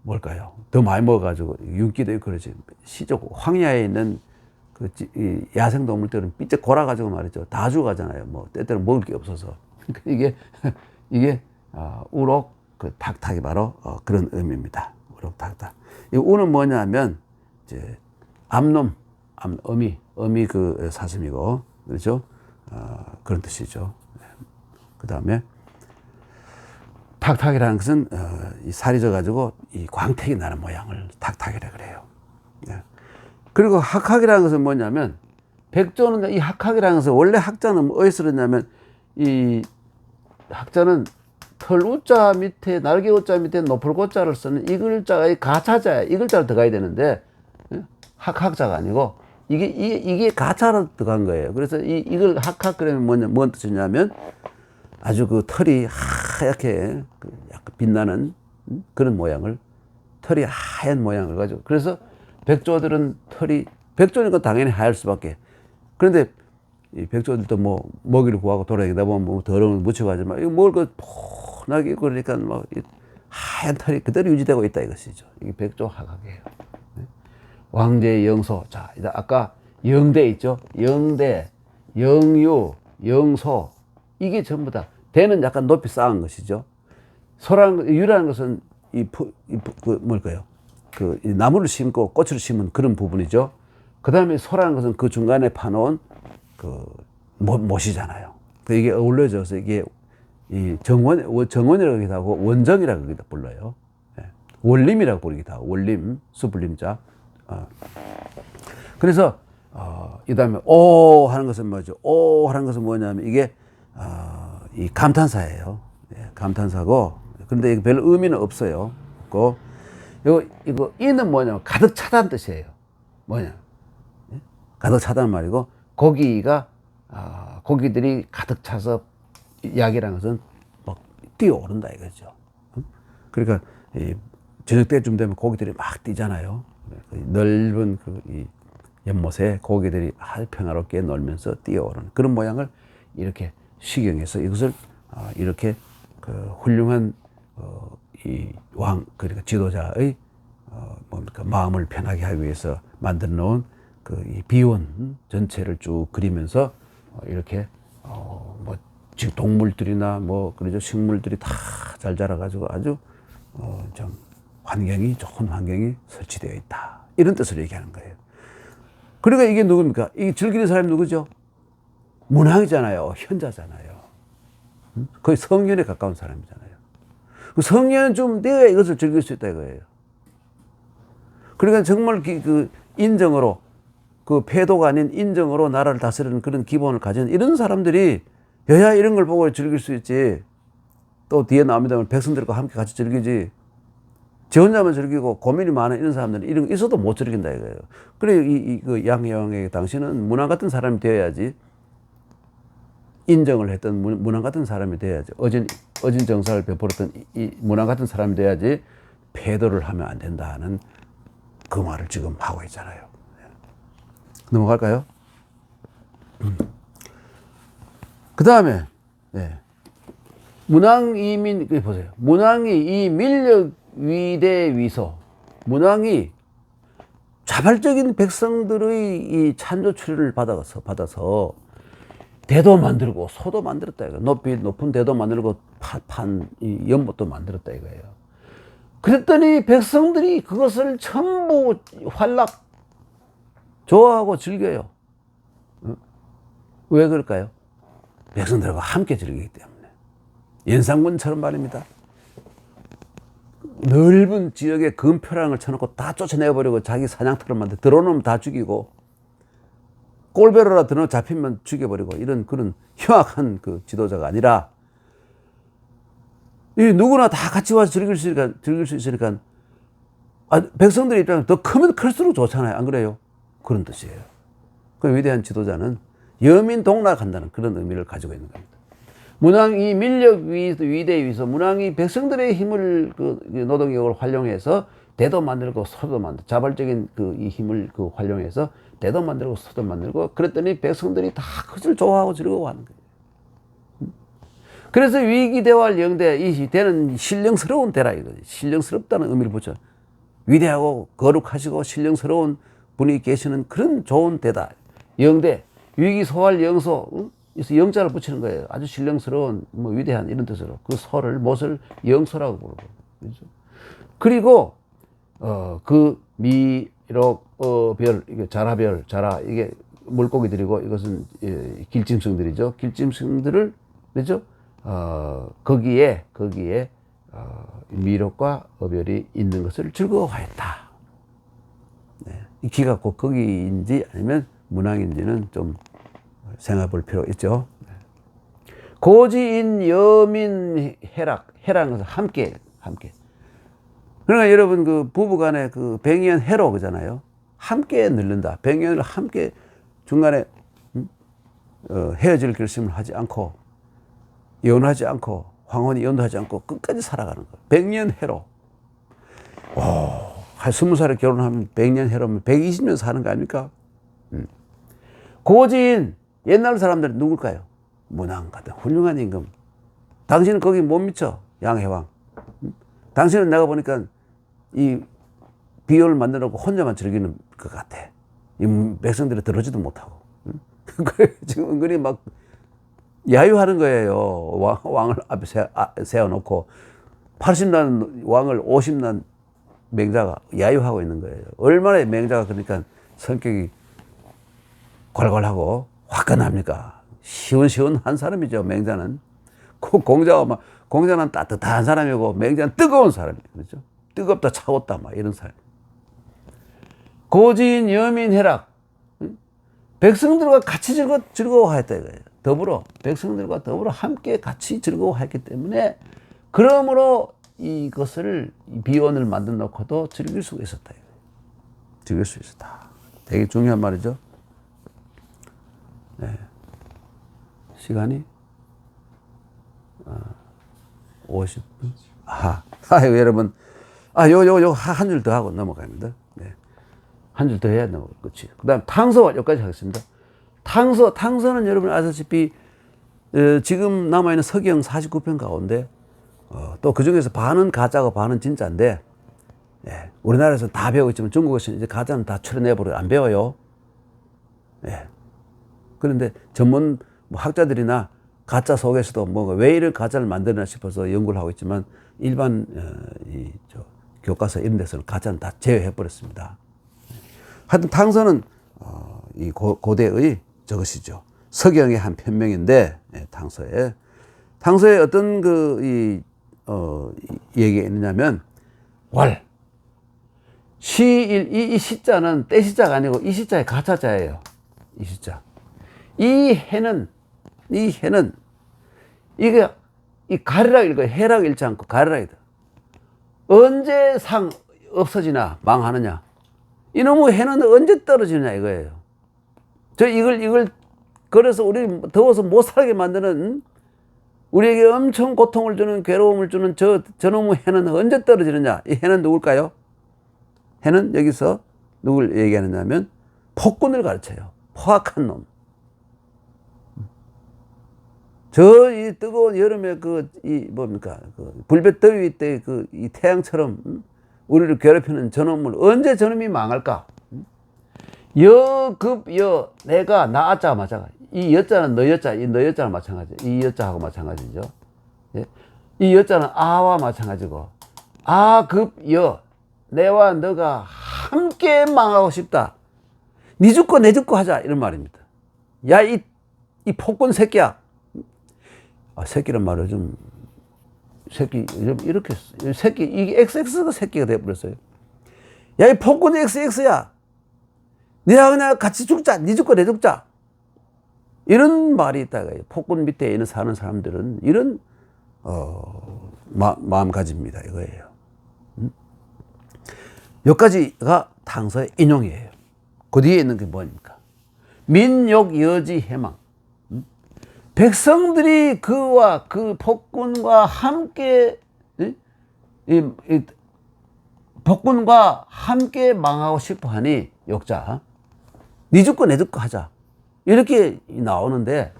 뭘까요? 더 많이 먹어가지고 윤기도 있고 그러지. 시적 황야에 있는 이 야생동물들은 삐쩍 골아가지고 말이죠. 다 죽어가잖아요. 뭐 때때로 먹을 게 없어서. 이게 우록 그 탁탁이 바로 그런 의미입니다. 우록 탁탁. 이 우는 뭐냐면 이제 어미 그 사슴이고 그렇죠? 그런 뜻이죠. 그 다음에 탁탁이라는 것은 이 살이 져가지고 이 광택이 나는 모양을 탁탁이라 그래요. 그리고 학학이라는 것은 뭐냐면 백조는 이 학학이라는 것은 원래 학자는 어디서 그랬냐면 이 학자는 털 우자 밑에 날개 우자 밑에 노풀 고자를 쓰는 이 글자가 이 가차자야. 이 글자를 들어가야 되는데 학학자가 아니고 이게 가차로 들어간 거예요. 그래서 이걸 학학 그러면 뭔 뜻이냐면 아주 그 털이 하얗게 약간 빛나는 그런 모양을, 털이 하얀 모양을 가지고. 그래서 백조들은 백조니까 당연히 하얄 수밖에. 그런데 이 백조들도 뭐 먹이를 구하고 돌아다니다 보면 뭐 더러운 거 묻혀가지고 이거 먹을 거 폰하게 그러니까 막 하얀 털이 그대로 유지되고 있다 이것이죠. 이게 백조 하각이에요. 왕제 영소. 자, 아까 영대 있죠? 영대, 영유, 영소. 이게 전부 다. 대는 약간 높이 쌓은 것이죠. 유라는 것은 뭘까요? 이 나무를 심고 꽃을 심은 그런 부분이죠. 그 다음에 소라는 것은 그 중간에 파놓은 못이잖아요. 이게 어울려져서 이게 정원이라고 하기도 하고 원정이라고 불러요. 원림이라고 부르기도 하고, 원림, 수불림자. 그래서 이 다음에 오 하는 것은 뭐죠? 오 하는 것은 뭐냐면 이게 이 감탄사예요. 감탄사고, 그런데 별 의미는 없어요. 이거 이는 뭐냐면 가득 차다는 뜻이에요. 뭐냐? 가득 차다는 말이고, 고기들이 가득 차서 약이라는 것은 막 뛰어오른다 이거죠. 그러니까 저녁 때쯤 되면 고기들이 막 뛰잖아요. 넓은 이 연못에 고기들이 아주 평화롭게 놀면서 뛰어오르는 그런 모양을 이렇게 시경해서 이것을 이렇게 훌륭한 그러니까 지도자의 뭡니까 마음을 편하게 하기 위해서 만들어 놓은 이 비원 전체를 쭉 그리면서 이렇게 뭐 지금 동물들이나 뭐 그러죠, 식물들이 다 잘 자라가지고 아주 좀 좋은 환경이 설치되어 있다, 이런 뜻을 얘기하는 거예요. 그러니까 이게 누굽니까? 이 즐기는 사람이 누구죠? 문왕이잖아요. 현자잖아요. 거의 성년에 가까운 사람이잖아요. 그 성년은 좀 내가 이것을 즐길 수 있다 이거예요. 그러니까 정말 인정으로, 패도가 아닌 인정으로 나라를 다스리는 그런 기본을 가진 이런 사람들이 여야 이런 걸 보고 즐길 수 있지. 또 뒤에 나옵니다만 백성들과 함께 같이 즐기지. 지 혼자만 즐기고 고민이 많은 이런 사람들은 이런 거 있어도 못 즐긴다 이거예요. 그래 양여왕에게 당신은 문왕 같은 사람이 되어야지, 인정을 했던 문왕 같은 사람이 돼야지, 어진 정사를 베풀었던 이 문왕 같은 사람이 돼야지 패도를 하면 안 된다 하는 그 말을 지금 하고 있잖아요. 넘어갈까요? 그 다음에 문왕이민, 보세요. 문왕이 이 밀력 위대 위소, 문왕이 자발적인 백성들의 이 찬조 추리를 받아서 대도 만들고 소도 만들었다 이거. 높은 대도 만들고 이 연못도 만들었다 이거예요. 그랬더니 백성들이 그것을 전부 활락 좋아하고 즐겨요. 왜 그럴까요? 백성들과 함께 즐기기 때문에. 연산군처럼 말입니다. 넓은 지역에 금표랑을 쳐놓고 다 쫓아내버리고 자기 사냥터를 만들어 들어오면 다 죽이고, 꼴배로라 들어 잡히면 죽여버리고, 이런 그런 흉악한 지도자가 아니라, 누구나 다 같이 와서 즐길 수 있으니까 백성들 입장에서 더 크면 클수록 좋잖아요. 안 그래요? 그런 뜻이에요. 그 위대한 지도자는 여민동락한다는 그런 의미를 가지고 있는 겁니다. 문왕이 밀력 위대 위소, 문왕이 백성들의 힘을 노동력을 활용해서 대도 만들고 소도 만들고, 자발적인 이 힘을 활용해서 대도 만들고 소도 만들고, 그랬더니 백성들이 다 그것을 좋아하고 즐거워하는 거예요. 그래서 위기대활 영대, 이 대는 신령스러운 대라 이거지. 신령스럽다는 의미를 붙여. 위대하고 거룩하시고 신령스러운 분이 계시는 그런 좋은 대다. 영대, 위기소활 영소, 그래서 영자를 붙이는 거예요. 아주 신령스러운, 위대한 이런 뜻으로. 그 소를, 못을 영소라고 부르고. 그렇죠? 그리고, 미록, 별, 이게 자라별, 이게 물고기들이고, 이것은 길짐승들이죠. 길짐승들을, 그렇죠? 거기에, 미록과 어별이 있는 것을 즐거워하였다. 이 기가 꼭 거기인지 아니면 문왕인지는 좀 생각해 볼 필요 있죠. 고지인 여민 해라는 것은 함께. 그러니까 여러분 부부간에 백년 해로 그잖아요. 함께 늙는다. 100년을 함께 중간에 헤어질 결심을 하지 않고 이혼하지 않고 황혼이 이혼하지 않고 끝까지 살아가는 거예요. 100년 해로. 한 20살에 결혼하면 100년 해로면 120년 사는 거 아닙니까? 고지인 옛날 사람들은 누굴까요? 문왕 같은 훌륭한 임금. 당신은 거기 못 미쳐. 양해왕. 당신은 내가 보니까 이 비유를 만들어 놓고 혼자만 즐기는 것 같아. 이 백성들이 들어오지도 못하고. 지금 은근히 막 야유하는 거예요. 왕을 앞에 세워놓고 80난 왕을 50난 맹자가 야유하고 있는 거예요. 얼마나 맹자가 그러니까 성격이 괄괄하고 화끈합니까? 시원시원한 사람이죠, 맹자는. 공자는 따뜻한 사람이고 맹자는 뜨거운 사람이에요. 그렇죠? 뜨겁다 차갑다 막 이런 사람. 고지인 여민해락. 백성들과 같이 즐거워하였다 이거예요. 더불어 백성들과 더불어 함께 같이 즐거워했기 때문에 그러므로 이것을 비원을 만들어 놓고도 즐길 수가 있었다 이거예요. 즐길 수 있었다. 되게 중요한 말이죠. 네. 시간이 50분. 여러분, 요 한 줄 더 하고 넘어갑니다. 네. 한 줄 더 해야 넘어가 끝이. 그다음 탕서 여기까지 하겠습니다. 탕서는 여러분 아시다시피 지금 남아 있는 서경 49편 가운데 또 그 중에서 반은 가짜고 반은 진짜인데, 예, 우리나라에서 다 배우고 있지만 중국에서는 이제 가짜는 다 추려내버려 안 배워요. 예. 그런데 전문 학자들이나 가짜 속에서도 왜 이런 가짜를 만드나 싶어서 연구를 하고 있지만 일반 교과서 이런 데서는 가짜는 다 제외해 버렸습니다. 하여튼 탕서는 이 고대의 저것이죠. 서경의 한 편명인데, 예, 탕서에 어떤 얘기가 있느냐면, 시일, 이 시자는 떼시자가 아니고 이 시자의 가짜자예요. 이 시자. 이 해는, 이게, 이 가리락 읽어요. 해락 읽지 않고 가리락이다. 언제 상 없어지나, 망하느냐. 이놈의 해는 언제 떨어지느냐, 이거예요. 이걸, 그래서 우리 더워서 못 살게 만드는, 우리에게 엄청 고통을 주는, 괴로움을 주는 저놈의 해는 언제 떨어지느냐. 이 해는 누굴까요? 해는 여기서 누굴 얘기하느냐면, 폭군을 가르쳐요. 포악한 놈. 이 뜨거운 여름에 불볕 더위 때 이 태양처럼 우리를 괴롭히는 저놈을 언제 저놈이 망할까? 내가 나자가 마찬가지. 이 여자는 너 여자랑 마찬가지. 이 여자하고 마찬가지죠. 예? 이 여자는 아와 마찬가지고, 내와 너가 함께 망하고 싶다. 니 죽고 내 죽고 하자 이런 말입니다. 야, 이 폭군 새끼야. 새끼란 말을 이렇게, 이게 XX가 새끼가 돼버렸어요. 야, 이 폭군 XX야. 니랑 그냥 같이 죽자. 니 죽고 내 죽자. 이런 말이 있다가, 폭군 밑에 있는 사는 사람들은 이런, 마음가짐입니다. 이거예요. 여기까지가 탕서의 인용이에요. 그 뒤에 있는 게 뭡니까? 민욕, 여지, 해망. 백성들이 그와 그 폭군과 함께, 폭군과 함께 망하고 싶어 하니, 욕자. 니 죽고 내 죽고 하자. 이렇게 나오는데,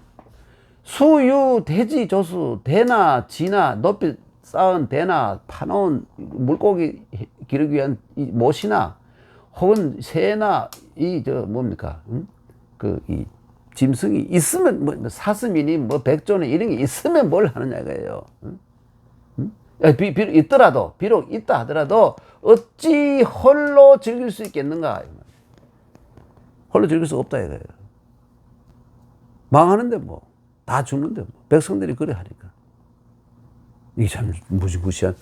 수유, 대지, 조수, 대나, 지나, 높이 쌓은 대나, 파놓은 물고기 기르기 위한 이 못이나, 혹은 새나, 짐승이 있으면, 사슴이니, 백조니, 이런 게 있으면 뭘 하느냐, 이거예요. 비록 있다 하더라도, 어찌 홀로 즐길 수 있겠는가? 홀로 즐길 수 없다, 이거예요. 망하는데 다 죽는데 백성들이 그래 하니까. 이게 참 무시무시한,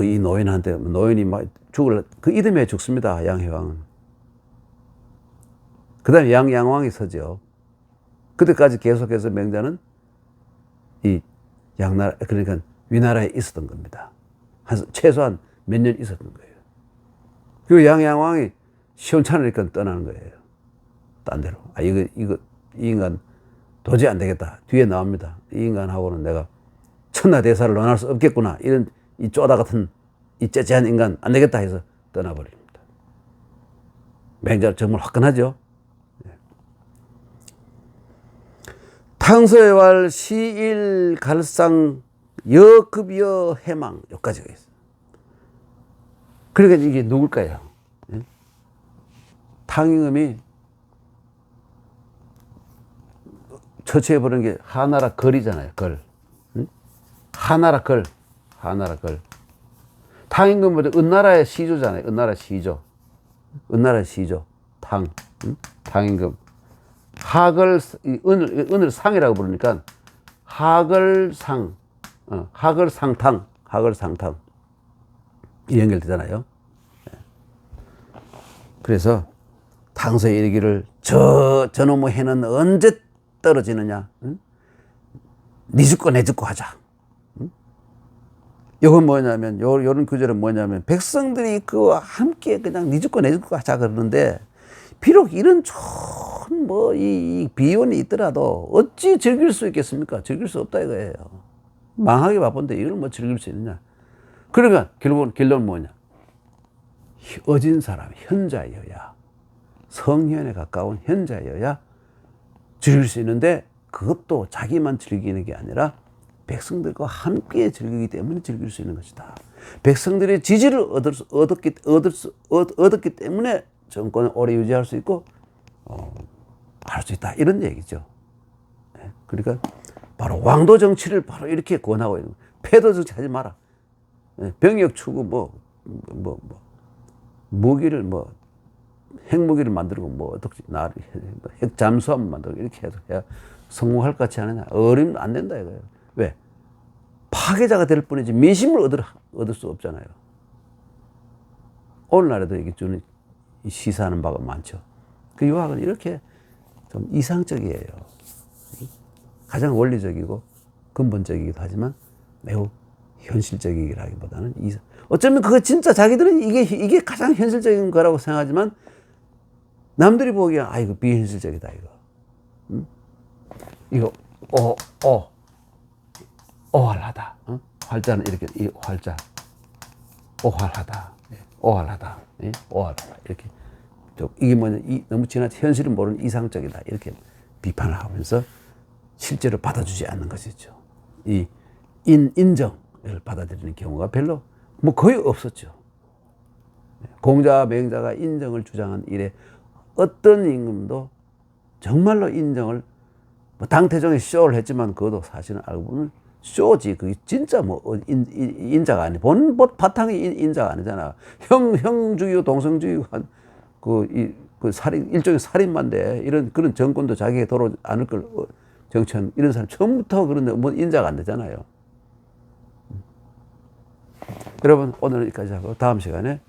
이 노인이 막 그 이듬해 죽습니다, 양해왕은. 그 다음에 양왕이 서죠. 그때까지 계속해서 맹자는 이 양나라, 그러니까 위나라에 있었던 겁니다. 최소한 몇 년 있었던 거예요. 그리고 양왕이 시원찮으니까 떠나는 거예요. 딴 데로. 이 인간 도저히 안 되겠다. 뒤에 나옵니다. 이 인간하고는 내가 천하대사를 논할 수 없겠구나. 이런 이 쪼다 같은 이 째째한 인간 안 되겠다 해서 떠나버립니다. 맹자 정말 화끈하죠. 탕서의 시일 갈상 여급여 해망 여기까지가 있어요. 그러니까 이게 누굴까요? 탕임이 처치해보는 게 하나라 걸이잖아요. 걸. 하나라 걸. 하나라 걸. 탕임금보다 은나라의 시조잖아요. 은나라 시조. 은나라 시조. 탕. 탕임금. 하걸, 은을 상이라고 부르니까 하걸상. 하걸상탕. 하걸상탕. 이 연결되잖아요. 그래서 탕서에 이르기를 저놈의 해는 언제 떨어지느냐? 네 죽고 내 죽고 하자. 이건 뭐냐면 요런 구절은 뭐냐면 백성들이 그와 함께 그냥 네 죽고 내 죽고 하자 그러는데 비록 이런 좋은 이 비원이 있더라도 어찌 즐길 수 있겠습니까? 즐길 수 없다 이거예요. 망하기 바쁜데 이걸 뭐 즐길 수 있느냐? 그러니까 결론은 뭐냐? 어진 사람, 현자여야, 성현에 가까운 현자여야 즐길 수 있는데 그것도 자기만 즐기는 게 아니라 백성들과 함께 즐기기 때문에 즐길 수 있는 것이다. 백성들의 지지를 얻었기 때문에 정권을 오래 유지할 수 있고 할 수 있다. 이런 얘기죠. 그러니까 바로 왕도 정치를 바로 이렇게 권하고 있는 거예요. 패도 정치 하지 마라. 병역 추구 무기를 핵무기를 만들고 어떻게 핵 잠수함 만들고 이렇게 해서 해야 성공할 것 같지 않느냐. 어리면 안 된다 이거예요. 왜? 파괴자가 될 뿐이지 민심을 얻을 수 없잖아요. 오늘날에도 이게 주는 시사하는 바가 많죠. 그 유학은 이렇게 좀 이상적이에요. 가장 원리적이고 근본적이기도 하지만 매우 현실적이기라기보다는 어쩌면 그거 진짜 자기들은 이게 가장 현실적인 거라고 생각하지만 남들이 보기엔 이거 비현실적이다 이거. 오활하다. 활자는 이렇게 이 활자 오활하다. 오활하다. 오활하다. 이렇게 이게 뭐냐 너무 지나쳐 현실을 모르는 이상적이다 이렇게 비판을 하면서 실제로 받아주지 않는 것이죠. 이 인정을 받아들이는 경우가 별로 거의 없었죠. 공자 맹자가 인정을 주장한 이래 어떤 임금도 정말로 인정을 당태종이 쇼를 했지만 그것도 사실은 알고 보면 쇼지. 그게 진짜 인자가 아니. 바탕이 인자가 아니잖아. 형주의고 동성주의고 일종의 살인마인데 그런 정권도 자기에게 돌아오지 않을 걸 정치한 이런 사람 처음부터 그런데 인자가 안 되잖아요. 여러분 오늘 여기까지 하고 다음 시간에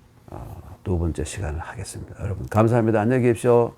두 번째 시간을 하겠습니다. 여러분 감사합니다. 안녕히 계십시오.